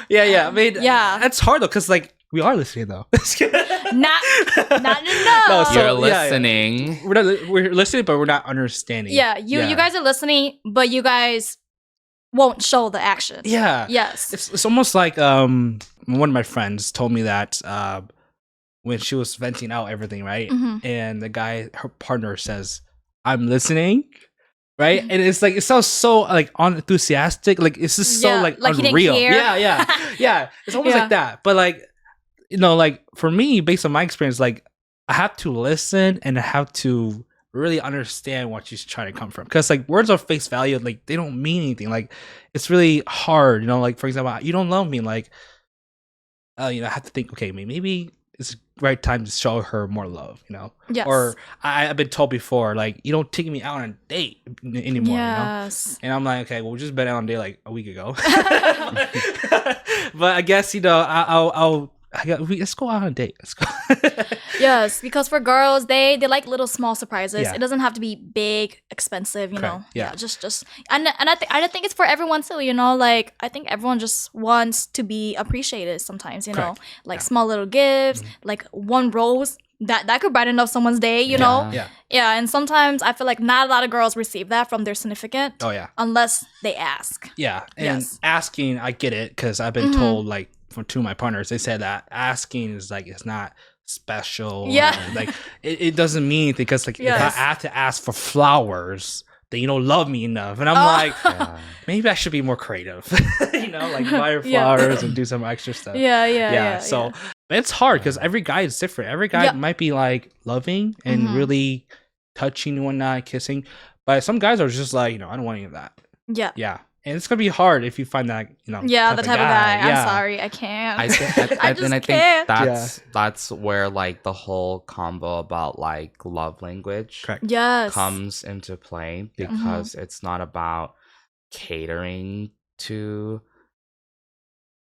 Yeah. I mean, Yeah. That's hard though, because like we are listening though. Not enough. No, so- You're yeah. listening. We're listening, but we're not understanding. Yeah, you guys are listening, but you guys won't show the action. Yeah. Yes. It's almost like one of my friends told me that when she was venting out everything, right? Mhm. And the guy, her partner says, "I'm listening." Right? And it's like it sounds so like unenthusiastic. Like it's just so Yeah, like like he didn't unreal. care. Yeah. It's almost Yeah. like that. But like, you know, like for me, based on my experience, like I have to listen and I have to really understand what she's trying to come from. Because like words are face value, like they don't mean anything. Like it's really hard, you know, like for example, you don't love me, like you know, I have to think, okay, maybe it's the right time to show her more love, you know? Yes. Or I've been told before, like, you don't take me out on a date anymore, you know? Yes. And I'm like, okay, well, we just been out on a date like a week ago. But I guess, you know, let's go out on a date. Let's go. Yes, because for girls, they like little small surprises. Yeah. It doesn't have to be big, expensive, you Correct. know. Yeah. Just and I think it's for everyone too, you know. Like I think everyone just wants to be appreciated sometimes, you know. Correct. Like Yeah. small little gifts, like one rose that could brighten up someone's day, you know. Yeah. Yeah, and sometimes I feel like not a lot of girls receive that from their significant Oh, yeah. unless they ask. Yeah. And Yes. asking, I get it, because I've been Mhm. told, like, from two of my partners, they said that asking is like, it's not special. Yeah. Or, like, it doesn't mean anything, because, like, Yes. if I have to ask for flowers, then you don't love me enough. And I'm Oh. like, Yeah. maybe I should be more creative, you know, like buy her Yeah. flowers and do some extra stuff. Yeah. So but it's hard because every guy is different. Every guy Yep. might be like loving and Mhm. really touching and whatnot, kissing. But some guys are just like, you know, I don't want any of that. Yeah. Yeah. And it's gonna be hard if you find that, you know, Yeah, the type of guy. Yeah. I'm sorry, I can't. I think, I I just think can't. that's where like the whole combo about like love language Correct. Yes. comes into play, Yeah. because it's not about catering to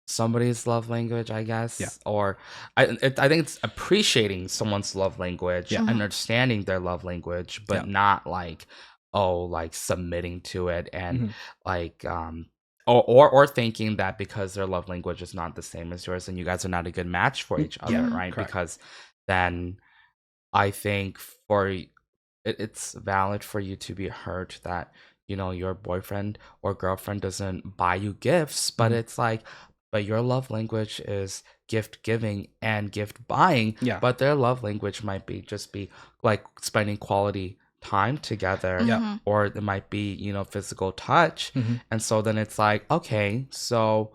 somebody's love language, I guess. Yeah. Or I think it's appreciating someone's love language, Yeah. Mhm. understanding their love language, but Yeah. not like, oh, like submitting to it and Mhm. like or thinking that because their love language is not the same as yours, and you guys are not a good match for each other, Yeah. right? Correct. Because then I think it's valid for you to be hurt that, you know, your boyfriend or girlfriend doesn't buy you gifts, but Mhm. it's like, but your love language is gift giving and gift buying. Yeah. But their love language might be just be like spending quality time together. Yeah. Mhm. Or it might be, you know, physical touch. Mhm. And so then it's like, okay, so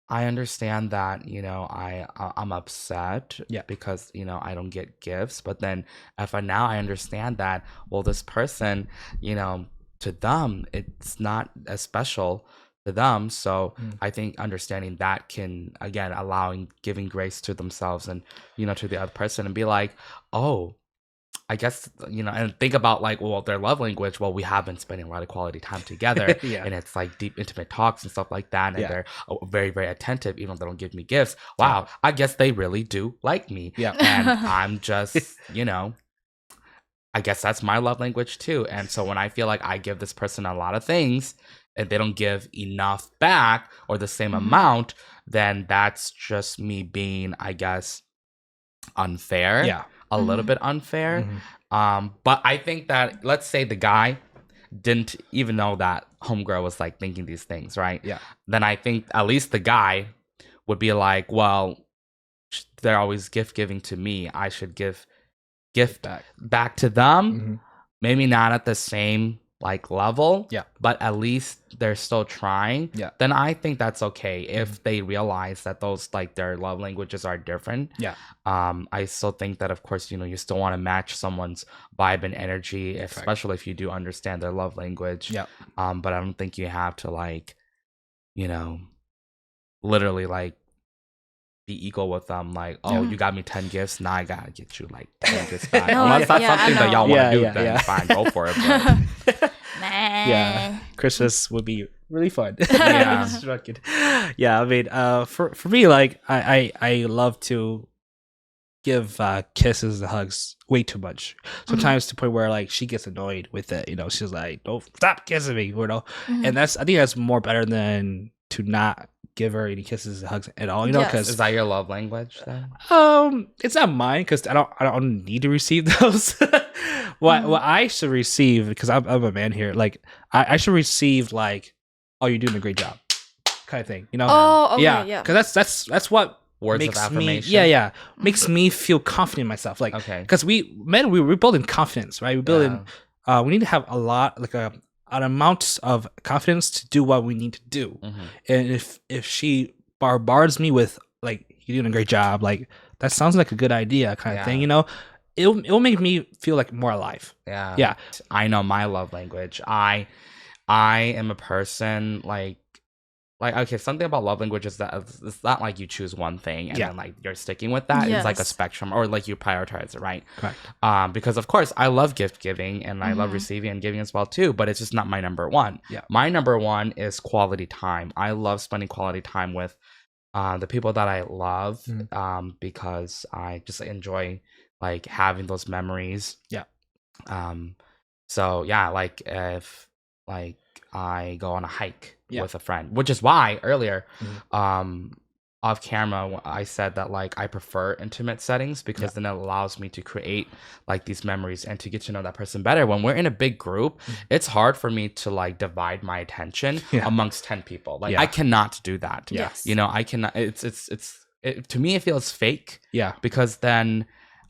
I understand that, you know, I'm upset Yeah. because, you know, I don't get gifts. But then if now I understand that, well, this person, you know, to them, it's not as special to them. So Mm. I think understanding that can, again, giving grace to themselves and, you know, to the other person, and be like, oh, I guess, you know, and think about like, well, their love language. Well, we have been spending a lot of quality time together, Yeah. and it's like deep, intimate talks and stuff like that. And Yeah. they're very, very attentive, even though they don't give me gifts. Wow, I guess they really do like me. Yeah. And I'm just, you know, I guess that's my love language too. And so when I feel like I give this person a lot of things and they don't give enough back or the same Mhm. amount, then that's just me being, I guess, unfair. Yeah. A little Mhm. bit unfair. Mhm. But I think that, let's say the guy didn't even know that homegirl was like thinking these things, right? Yeah. Then I think at least the guy would be like, well, they're always gift giving to me. I should give gift back to them. Mhm. Maybe not at the same like level, Yeah. but at least they're still trying. Yeah. Then I think that's okay if they realize that those like their love languages are different. Yeah. I still think that, of course, you know, you still want to match someone's vibe and energy, especially if you do understand their love language. Yeah. But I don't think you have to like, you know, literally like be equal with them. Like, oh, Mm. you got me 10 gifts, now I gotta get you like 10 gifts back. No, Unless that's yeah, I something that know. y'all want to Yeah, do, yeah, then yeah. fine, go for it. But Yeah, Christmas would be really fun. Yeah. Just fucking- yeah. I mean, for me, like I love to give kisses and hugs way too much. Sometimes to the point where like she gets annoyed with it. You know, she's like, "Don't stop kissing me," you know. Mhm. And I think that's more better than to not give her any kisses and hugs at all. You know, Yes. because is that your love language then? it's not mine because I don't need to receive those. What I should receive, because I'm a man here, like I should receive like, "Oh, you're doing a great job," kind of thing. You know? Oh, okay, yeah, yeah. because that's what Words of makes affirmation? me makes me feel confident in myself. Like, Okay. because we building confidence, right? We building. We need to have a lot, like an amount of confidence to do what we need to do. Mhm. And if she barbards me with like, "You're doing a great job," like that sounds like a good idea, kind of thing. Yeah. You know, it'll make me feel like more alive. Yeah. Yeah. I know my love language. I am a person like okay, something about love language is that it's not like you choose one thing and Yeah. then like you're sticking with that. It's like a Yes. spectrum, or like you prioritize it, right? Correct. Because of course I love gift giving and I love Mhm. receiving and giving as well too, but it's just not my number one. Yeah. My number one is quality time. I love spending quality time with the people that I love, because I just enjoy like having those memories. Yeah. So yeah, like if like I go on a hike Yeah. with a friend, which is why earlier Mhm. off camera I said that like I prefer intimate settings because then it allows me to create like these memories and to get to know that person better. When we're in a big group, it's hard for me to like divide my attention Yeah. amongst 10 people. Like Yeah. I cannot do that. Yes. You know, I cannot. To me it feels fake Yeah. because then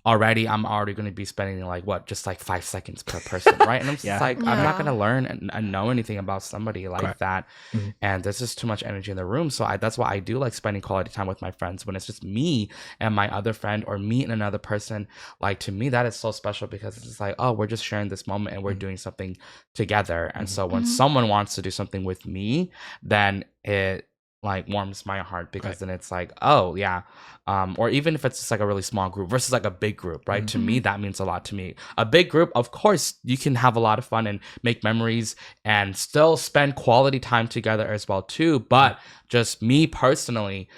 I'm already going to be spending like just like 5 seconds per person, right? And I'm just Yeah. like, I'm not Yeah. going to learn and know anything about somebody like Correct. that. Mhm. And there's just too much energy in the room. So that's why I do like spending quality time with my friends when it's just me and my other friend or me and another person. Like to me, that is so special because it's just like, oh, we're just sharing this moment and we're doing something together. And so when someone wants to do something with me, then it like warms my heart because then it's like, oh yeah. Or even if it's just like a really small group versus like a big group, right? To me, that means a lot to me. A big group, of course, you can have a lot of fun and make memories and still spend quality time together as well too. But just me personally,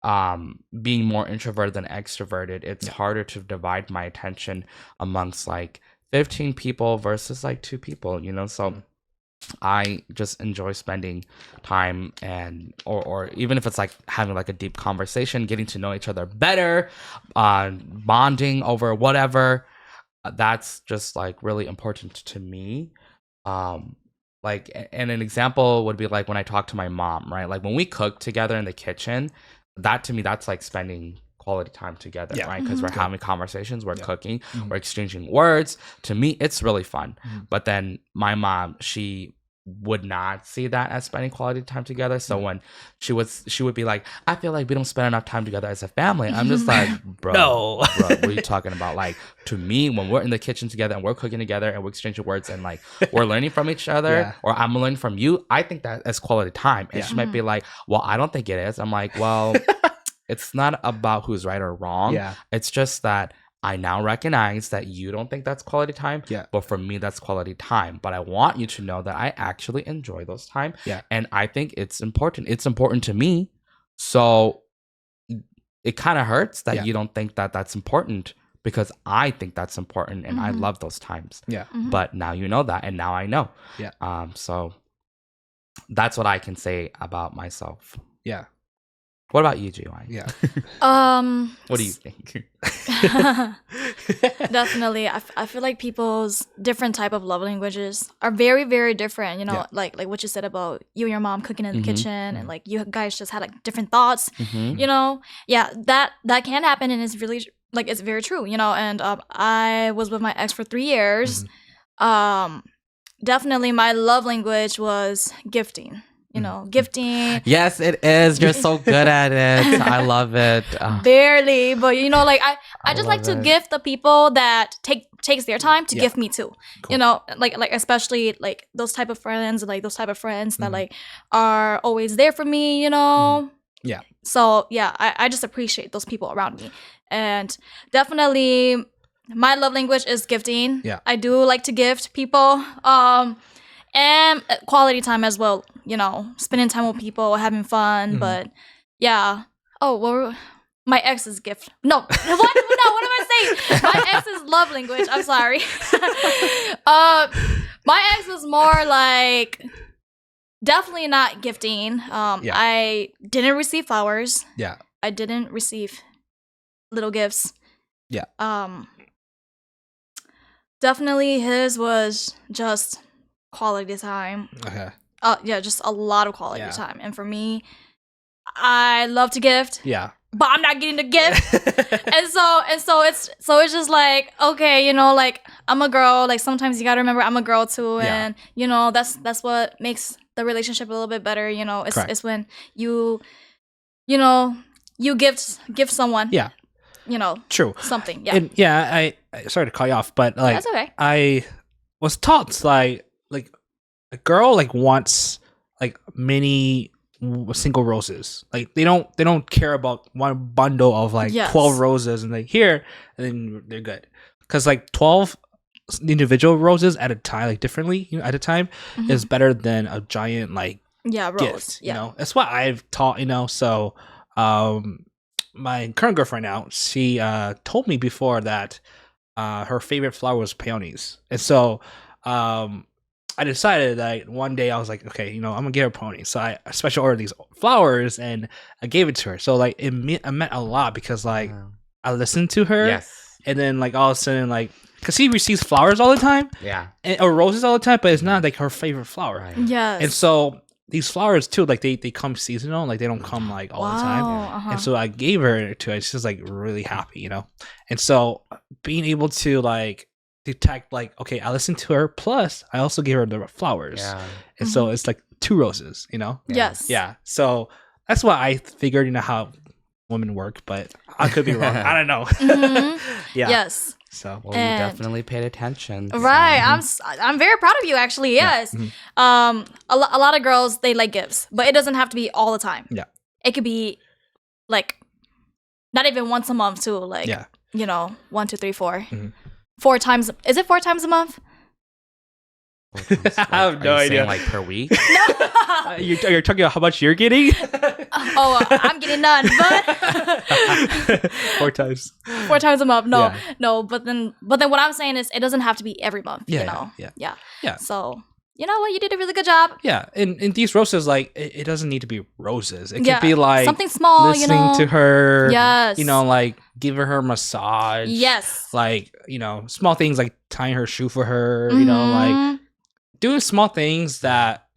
being more introverted than extroverted, it's harder to divide my attention amongst like 15 people versus like 2 people, you know? So I just enjoy spending time and or even if it's like having like a deep conversation, getting to know each other better, bonding over whatever, that's just like really important to me. Like, and an example would be like when I talk to my mom, right? Like when we cook together in the kitchen, that to me, that's like spending quality time together, Yeah. right? Because we're having conversations, we're cooking, Mhm. we're exchanging words. To me, it's really fun. Mhm. But then my mom, she would not see that as spending quality time together. So when she would be like, I feel like we don't spend enough time together as a family. I'm just like, bro, No. bro, what are you talking about? Like, to me, when we're in the kitchen together and we're cooking together and we're exchanging words and like we're learning from each other, Yeah. or I'm learning from you, I think that is quality time. And Yeah. she might be like, well, I don't think it is. I'm like, well, it's not about who's right or wrong. Yeah. It's just that I now recognize that you don't think that's quality time, Yeah. but for me, that's quality time. But I want you to know that I actually enjoy those time. Yeah. And I think it's important. It's important to me. So it kind of hurts that Yeah. you don't think that that's important because I think that's important and I love those times. Yeah. But now you know that and now I know. Yeah. So that's what I can say about myself. Yeah. What about you, Jiwai? Yeah. What do you think? Definitely. I feel like people's different type of love languages are very, very different. You know, Yeah. like what you said about you and your mom cooking in the Mhm. kitchen, and like you guys just had like different thoughts. Mhm. You know, yeah, that can happen, and it's really like it's very true. You know, and I was with my ex for 3 years. Definitely, my love language was gifting. You know, gifting. Yes, it is. You're so good at it. I love it. Barely, but you know, like I just like love to it. gift the people that takes their time to Yeah. gift me too. You know, like especially like those type of friends that like are always there for me. You know, Yeah. So yeah, I just appreciate those people around me. And definitely my love language is gifting. Yeah. I do like to gift people. And quality time as well, you know, spending time with people, having fun. But yeah. Oh, well, my ex's gift. No, what? No, what am I saying? My ex's love language. I'm sorry. My ex was more like definitely not gifting. I didn't receive flowers. Yeah. I didn't receive little gifts. Yeah. Definitely his was just quality time. Okay. Yeah, just a lot of quality Yeah. time. And for me, I love to gift. Yeah. But I'm not getting the gift. and so it's just like, okay, you know, like I'm a girl, like sometimes you gotta remember I'm a girl too, Yeah. and you know, that's what makes the relationship a little bit better, you know. It's when you know, you gift someone. Yeah. You know, True. something. Yeah. And yeah, I sorry to call you off, but like That's okay. I was taught like a girl like wants like many single roses. Like they don't care about one bundle of like 12 roses and like here and then they're good. Cuz like 12 individual roses at a time, like differently, you know, at a time is better than a giant like rose. gift, you know. That's what I've taught, you know. So my current girlfriend now, she told me before that her favorite flower was peonies. And so I decided that one day I was like, okay, you know, I'm gonna get her ponies. So I special ordered these flowers and I gave it to her. So like it meant a lot because like I listened to her. Yes. And then like all of a sudden like because she receives flowers all the time. Yeah. Or roses all the time, but it's not like her favorite flower. Right. Yes. And so these flowers too, like they come seasonal, like they don't come like all the time. And so I gave her to her. She's like really happy, you know. And so being able to like detect like, okay, I listened to her, plus I also gave her the flowers. Yeah. And so it's like 2 roses, you know. Yes. Yeah. So that's what I figured, you know, how women work, but I could be wrong. I don't know. Yeah. Yes. So Well, you definitely paid attention. Right. I'm very proud of you actually. Yes. A lot of girls, they like gifts, but it doesn't have to be all the time. Yeah. It could be like not even once a month too. Like you know, 1, 2, 3, 4. 4 times. Is it 4 times a month? I have no idea. Like per week? You're talking about how much you're getting? I'm getting none, but 4 times. 4 times a month. No. But then what I'm saying is, it doesn't have to be every month. Yeah, you know. Yeah. So you know what? You did a really good job. Yeah, and these roses, like it doesn't need to be roses. It could be like something small. listening you know? to her. Yes. You know, like giving her a massage. Yes. Like, you know, small things like tying her shoe for her. You know, like doing small things that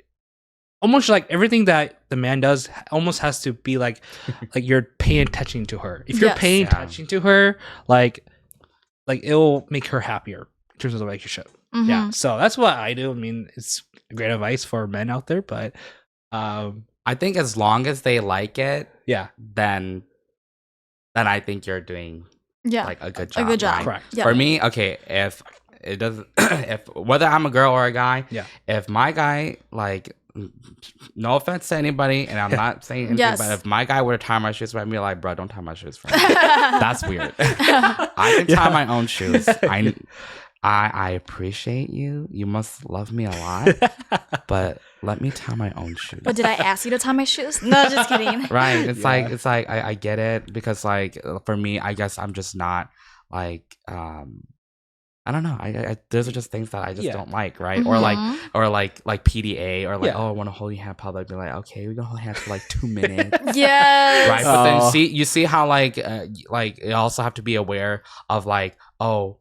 almost like everything that the man does almost has to be like you're paying attention to her. If you're paying attention to her, like it will make her happier in terms of the relationship. Yeah. So that's what I do. I mean, it's great advice for men out there, but I think as long as they like it, then I think you're doing like a good job. A good job. Right? Correct. Yeah. For me, okay, if it doesn't if whether I'm a girl or a guy, if my guy, like, no offense to anybody, and I'm not saying anything, but if my guy were to tie my shoes, I'd be like, bro, don't tie my shoes for me. That's weird. I can tie my own shoes. I appreciate you. You must love me a lot, but let me tie my own shoes. But did I ask you to tie my shoes? No, just kidding. Right. It's like I get it, because like for me, I guess I'm just not like I don't know. I those are just things that I just don't like, right? Or like PDA, or like, oh, I want to hold your hand public. Be like, okay, we're gonna hold hands for like 2 minutes. Yes. Right. But then you see how like you also have to be aware of like, oh,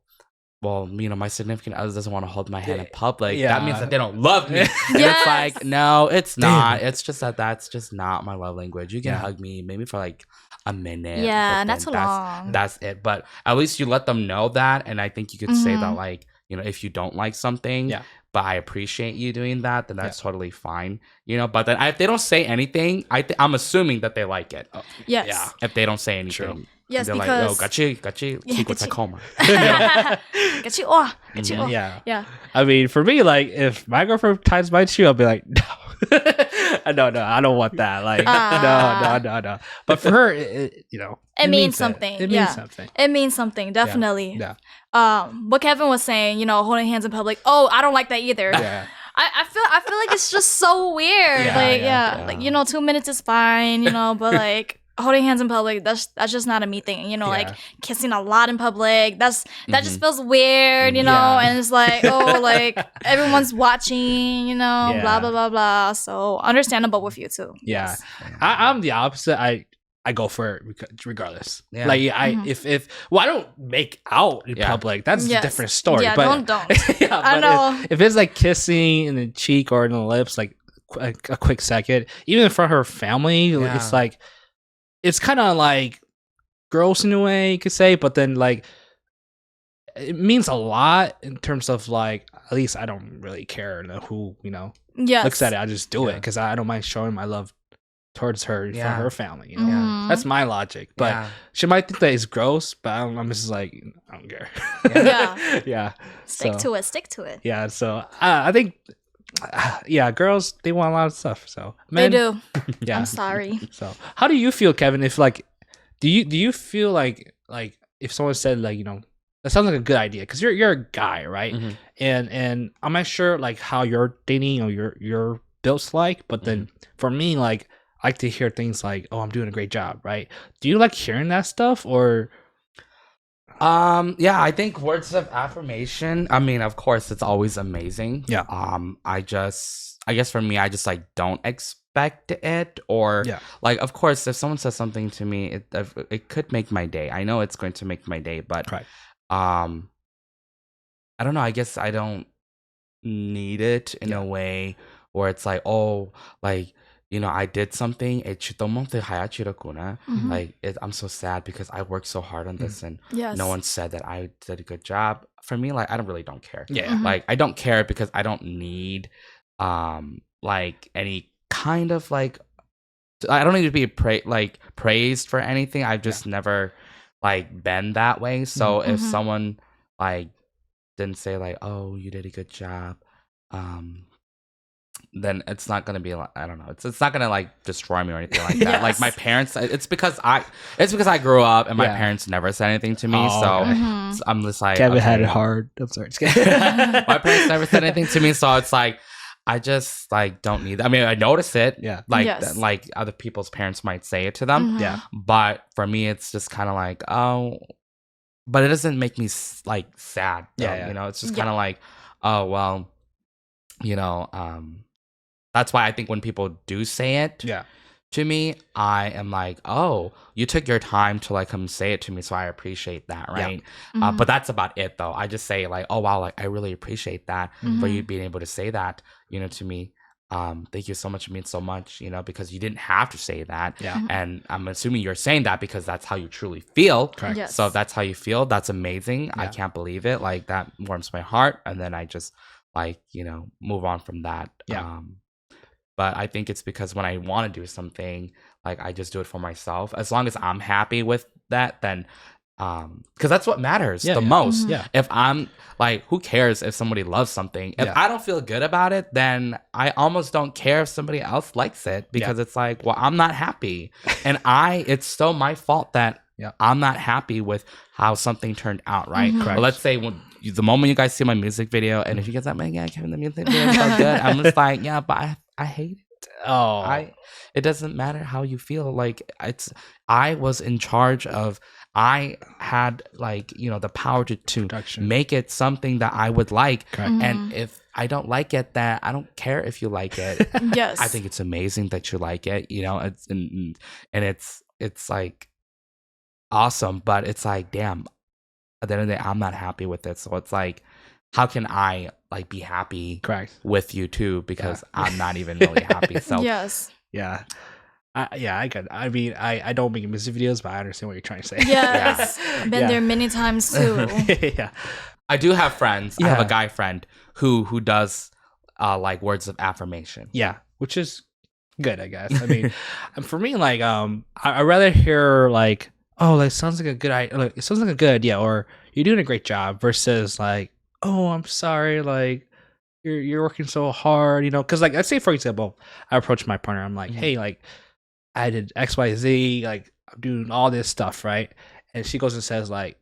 well, you know, my significant other doesn't want to hold my hand in public. That means that they don't love me. And it's like, no, it's not. It's just that's just not my love language. You can hug me maybe for like a minute. Yeah, not too long. That's it. But at least you let them know that. And I think you could say that, like, you know, if you don't like something, but I appreciate you doing that, then that's totally fine. You know, but then if they don't say anything, I'm assuming that they like it. Yes. Yeah. If they don't say anything. True. Yes, they're because like, yo, gachi, psychotacoma. Yeah. I mean, for me, like, if my girlfriend ties my shoe, I'll be like, no. No, I don't want that. Like, no. But for her, it means something. It means something. It means something, definitely. Yeah. What Kevin was saying, holding hands in public. Oh, I don't like that either. Yeah. I feel like it's just so weird. Like 2 minutes is fine, but like holding hands in public, that's just not a me thing. Like kissing a lot in public, that just feels weird, and it's like, oh, like everyone's watching, blah blah blah blah. So understandable with you too. Yeah. Yes. I'm the opposite. I go for it regardless. Yeah. Like if I don't make out in public. That's a different story. Yeah, but, don't. Yeah, I but know. if it's like kissing in the cheek or in the lips, like a quick second, even for her family, it's like it's kind of like gross in a way you could say, but then like it means a lot in terms of like at least I don't really care who looks at it. I just do it because I don't mind showing my love towards her for her family. That's my logic. But she might think that it's gross, but I'm just like I don't care. Yeah. Stick to it. Yeah. So I think girls, they want a lot of stuff. So men, they do. Yeah. I'm sorry. So how do you feel, Kevin? If like, do you feel like if someone said like that sounds like a good idea because you're a guy, right? Mm-hmm. And I'm not sure like how you're dating or your built's like, but then for me like I like to hear things like, oh, I'm doing a great job, right? Do you like hearing that stuff or? I think words of affirmation, I mean, of course it's always amazing. Yeah. I guess for me, I just like don't expect it or like, of course, if someone says something to me, it could make my day. I know it's going to make my day, but I don't know. I guess I don't need it in a way where it's like, oh, like, I did something. Like I'm so sad because I worked so hard on this and no one said that I did a good job. For me, like I don't care. Yeah. Like I don't care because I don't need like any kind of like I don't need to be praised for anything. I've just never like been that way. So if someone like didn't say like, oh, you did a good job, then it's not gonna be like I don't know. It's not gonna like destroy me or anything like that. Like my parents, it's because I grew up and my parents never said anything to me. So I'm just like Kevin had it hard. I'm sorry. My parents never said anything to me, so it's like I just like don't need that. I mean, I notice it. Yeah. Like other people's parents might say it to them. Yeah. But for me, it's just kind of like but it doesn't make me like sad. Though, it's just kind of like oh well, that's why I think when people do say it to me, I am like, oh, you took your time to like come say it to me, so I appreciate that, right? But that's about it, though. I just say like, oh wow, like I really appreciate that for you being able to say that, to me. Thank you so much. It means so much, because you didn't have to say that. Yeah. And I'm assuming you're saying that because that's how you truly feel. Correct. Yes. So if that's how you feel, that's amazing. Yeah. I can't believe it. Like that warms my heart. And then I just like, move on from that. Yeah. But I think it's because when I want to do something, like I just do it for myself. As long as I'm happy with that, then because that's what matters the most. Yeah. If I'm like, who cares if somebody loves something? If I don't feel good about it, then I almost don't care if somebody else likes it because it's like, well, I'm not happy, and it's still my fault that I'm not happy with how something turned out. Right. But let's say the moment you guys see my music video, and if you guys are like, yeah, Kevin, the music video is so good, I'm just like, yeah, but I hate it. It doesn't matter how you feel. Like I was in charge of. I had like the power to make it something that I would like, and if I don't like it, then I don't care if you like it. Yes, I think it's amazing that you like it. It's and it's like awesome, but it's like damn. At the end of the day, I'm not happy with it, so it's like, how can I like be happy with you too? Because I'm not even really happy. So yes, yeah. I get. I mean, I don't make music videos, but I understand what you're trying to say. Yes, I've been there many times too. Yeah, I do have friends. I have a guy friend who does like words of affirmation. Yeah, which is good, I guess. I mean, for me, like I rather hear like, oh, like sounds like a good idea. Like, it sounds like a good idea, or you're doing a great job, versus like, oh, I'm sorry, like you're working so hard, you know, because like let's say for example, I approach my partner, I'm like, Mhm. hey, like I did XYZ, like I'm doing all this stuff, right? And she goes and says like,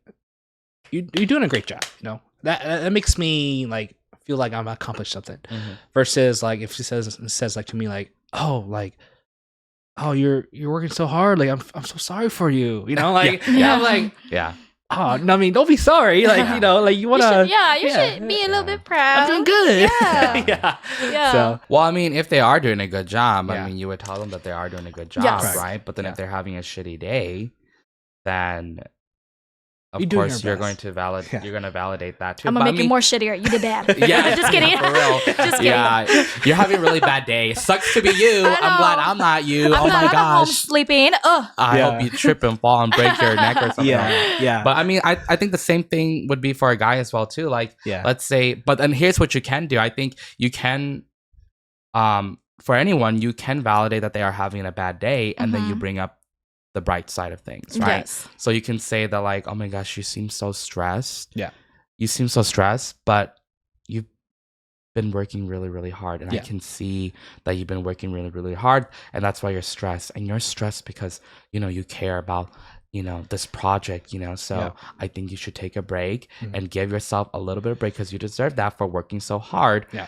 you're doing a great job, you know. That makes me like feel like I'm accomplished something. Mhm. Versus like if she says like to me like, oh, you're working so hard, like I'm so sorry for you, you know, like Yeah. I'm like, Yeah. oh, no, I mean, don't be sorry, like you know, like you You wanna, should, you should be a little bit proud. I'm doing good, Yeah. yeah, Yeah. So Well, I mean, if they are doing a good job, Yeah. I mean, you would tell them that they are doing a good job, Yes. right? But then Yeah. if they're having a shitty day, then of You're doing course your you're going best. to validate. Yeah. You're going to validate that too. I'm But gonna I make mean, it more shittier. You did bad. Yeah, Just kidding. for real. Just kidding. Yeah, you're having a really bad day. Sucks to be you. I I'm glad know. I'm not you. I'm Oh not, my I'm at home gosh. sleeping. Ugh. I Yeah. hope you trip and fall and break your neck or something. yeah, But I mean, I think the same thing would be for a guy as well too. Like, yeah, let's say, but then here's what you can do. I think you can, for anyone, you can validate that they are having a bad day, and then you Mhm. bring up the bright side of things, right? Yes. So you can say that like, oh my gosh, you seem so stressed. Yeah. You seem so stressed, but you've been working really, really hard. And Yeah. I can see that you've been working really, really hard. And that's why you're stressed. And you're stressed because, you know, you care about, you know, this project, you know. So Yeah. I think you should take a break Mhm. and give yourself a little bit of break because you deserve that for working so hard. Yeah.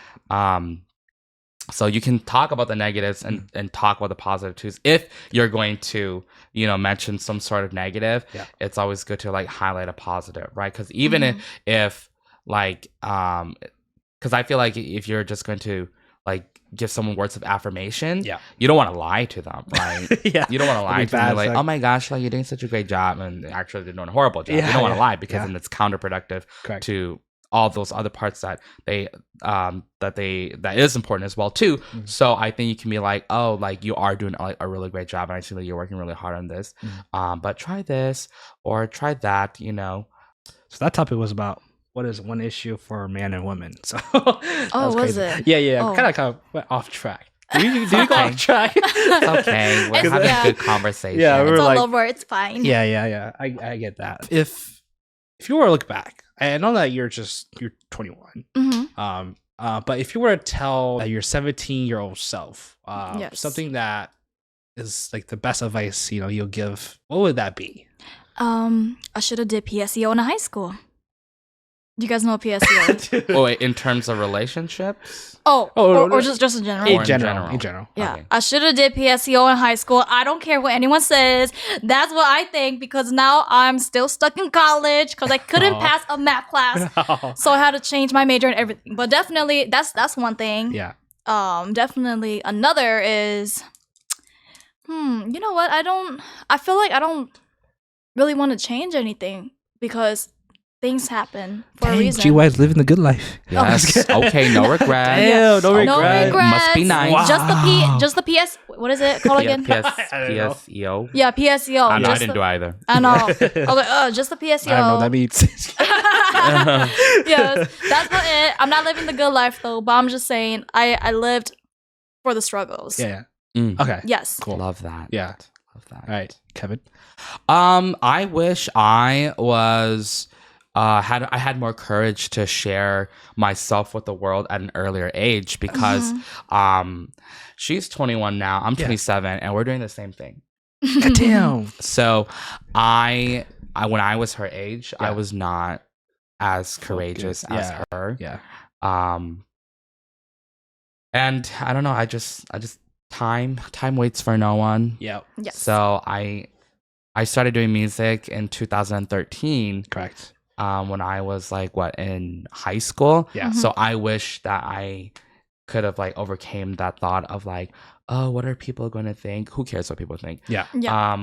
So you can talk about the negatives and talk about the positive too. If you're going to, you know, mention some sort of negative, Yeah. it's always good to like highlight a positive, right? Because even if like, because I feel like if you're just going to like give someone words of affirmation, Yeah. you don't want to lie to them, right? yeah. You don't want to lie be to them. bad, You're like, it's like- oh my gosh, like you're doing such a great job, and actually they're doing a horrible job. Yeah, You don't want to yeah, lie because yeah. then it's counterproductive Correct. to all those other parts that that is important as well too. Mhm. So I think you can be like, oh, like you are doing like a really great job, and I see that you're working really hard on this. But try this or try that, you know. So that topic was about what is one issue for man and woman. So that Oh, was crazy. it? Yeah. Oh. Kind of went off track. Did you go off track? It's okay. We're It's- having yeah. a good conversation. Yeah, It's we're all like- over. It's fine. Yeah. I get that. If you were to look back, I know that you're 21. Mm-hmm. But if you were to tell your 17-year-old self Yes. something that is like the best advice, you know, you'll give, what would that be? I should have did PSEO in high school. Do you guys know PSEO? Oh, wait, in terms of relationships? Oh, Oh, or just in general. Or in in general. general. In general. Yeah, Okay. I should have did PSEO in high school. I don't care what anyone says. That's what I think because now I'm still stuck in college because I couldn't Aw. pass a math class, so I had to change my major and everything. But definitely, that's one thing. Yeah. Definitely another is, you know what? I feel like I don't really want to change anything because things happen for a reason. GY's living the good life. Yes. Okay, no regret. Damn, no No regret. regrets. Must be nice. Wow. Just the PS. What is it called again? I don't know. PSEO. Yeah, PSEO. I know, I just didn't the- do either. I know. I was like, just the PSEO. I don't know what that means. Yes, that's about it. I'm not living the good life though, but I'm just saying I lived for the struggles. yeah. Mm. Okay. Yes. Cool. Love that. Yeah. Love that. All right, Kevin. I wish I was I had more courage to share myself with the world at an earlier age because she's 21 now, I'm Yeah. 27, and we're doing the same thing. God damn. So I when I was her age, I Yeah. was not as courageous as Yeah. her. Yeah. And I don't know, I just time waits for no one. Yeah. Yes. So I started doing music in 2013 Correct. when I was like in high school. Yeah. Mhm. So I wish that I could have like overcame that thought of like, oh, what are people going to think? Who cares what people think? Yeah. Yeah.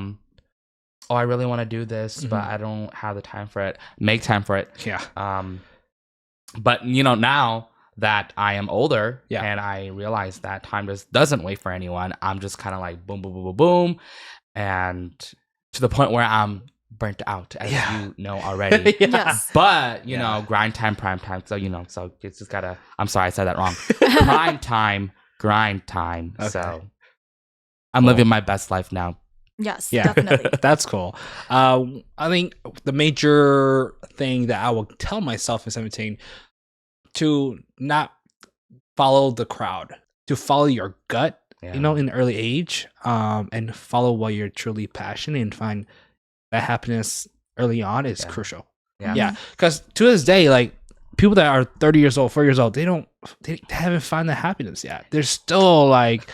Oh, I really want to do this, but Mhm. I don't have the time for it. Make time for it. Yeah. But you know, now that I am older Yeah. and I realize that time just doesn't wait for anyone, I'm just kind of like boom, boom, boom, boom, boom, and to the point where I'm burnt out, as Yeah. you know already. Yeah. Yes. But you Yeah. know, grind time, prime time. So you know, so it's just gotta. I'm sorry, I said that wrong. Prime time, grind time. Okay. So I'm Cool. living my best life now. Yes. Yeah. Definitely. That's cool. I think the major thing that I will tell myself at 17 to not follow the crowd, to follow your gut, Yeah. you know, in the early age, and follow what you're truly passionate and find that happiness early on is Yeah. crucial. Yeah. Yeah, because to this day, like people that are 30 years old, 40 years old, they haven't found the happiness yet. They're still like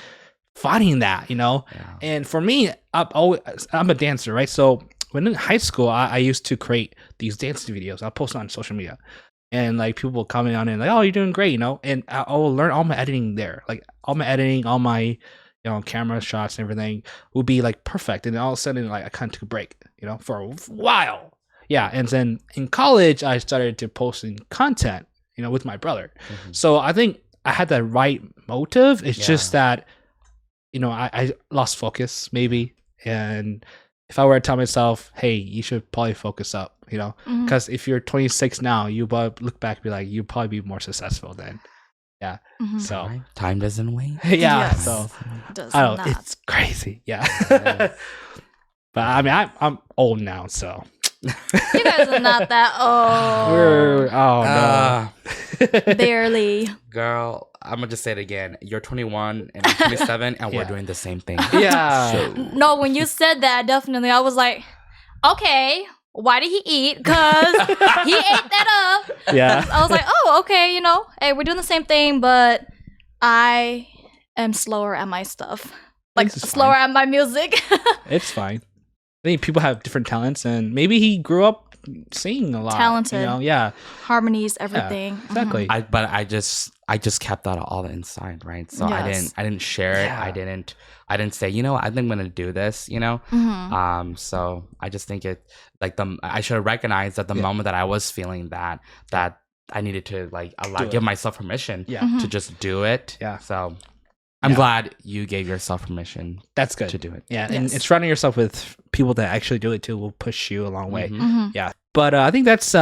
finding that, you know. Yeah. And for me, I'm a dancer, right? So when in high school, I used to create these dance videos. I'll post on social media, and like people will comment on it, like, "Oh, you're doing great," you know. And I will learn all my editing there, like all my editing, all my, you know, camera shots and everything will be like perfect. And all of a sudden, like I kind of took a break, you know, for a while. Yeah, and then in college, I started to posting content, you know, with my brother. Mhm. So I think I had the right motive. It's just that, you know, I lost focus maybe. And if I were to tell myself, hey, you should probably focus up, you know, Mhm. because if you're 26 now, you look back and be like, you'd probably be more successful then. Yeah. Mhm. So, Time doesn't wait. yeah. Yes. So, Does I don't know. not. It's crazy. Yeah. Yes. But I mean, I'm old now, so. You guys are not that old. Oh, no. Barely. Girl, I'm gonna just say it again. You're 21 and I'm 27, and we're Yeah. doing the same thing. Yeah. So, No, when you said that, definitely, I was like, okay, why did he eat? Because he ate that up. Yeah. I was like, oh, okay, you know, hey, we're doing the same thing, but I am slower at my stuff. Like, This is slower fine. at my music. It's fine. I think people have different talents, and maybe he grew up singing a lot. Talented. You know? Yeah. Harmonies, everything. Mhm. Exactly. but I just kept that all inside, right? So Yes. I didn't share it. Yeah. I didn't say, you know, I think I'm gonna do this, you know. Mhm. So I just think it like I should have recognized that the Yeah. moment that I was feeling that I needed to like Do give it. myself permission Yeah. Mhm. to just do it. Yeah. So I'm Yeah. glad you gave yourself permission That's good. to do it. Yeah. And Yes. surrounding yourself with people that actually do it too will push you a long way. Mhm. Mhm. Yeah. But I think that's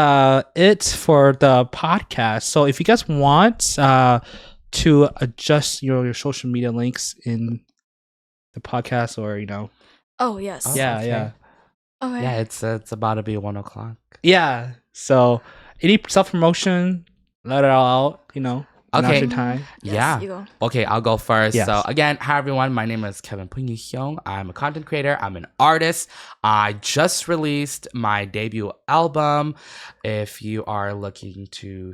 it for the podcast. So if you guys want to adjust your social media links in the podcast, or, you know. Oh, yes. Oh, Yeah. okay. Yeah. Okay. Yeah, it's about to be 1:00. Yeah. So any self promotion, let it all out, you know. Now's Okay. your time. Yes, Yeah. you go. Okay, I'll go first. Yes. So again, hi everyone. My name is KEVIN PHOOJYWG XIONG. I'm a content creator. I'm an artist. I just released my debut album. If you are looking to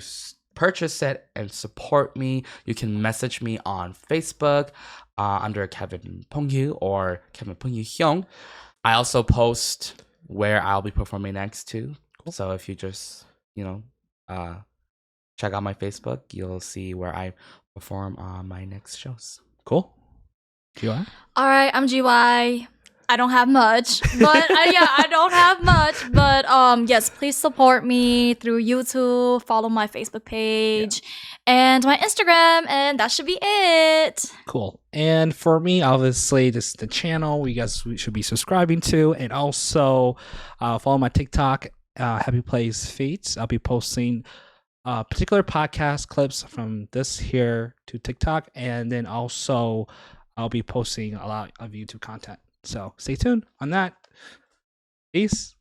purchase it and support me, you can message me on Facebook under KEVIN PHOOJYWG or KEVIN PHOOJYWG XIONG. I also post where I'll be performing next too. So if you just, you know, check out my Facebook, you'll see where I perform on my next shows. Cool. Do you want? All right, I'm GY. I don't have much, but I don't have much, but yes, please support me through YouTube, follow my Facebook page and my Instagram, and that should be it. Cool. And for me, obviously, this is the channel you guys should be subscribing to, and also follow my TikTok, HAPPYPLAYSFEET. I'll be posting particular podcast clips from this here to TikTok, and then also I'll be posting a lot of YouTube content. So stay tuned on that. Peace.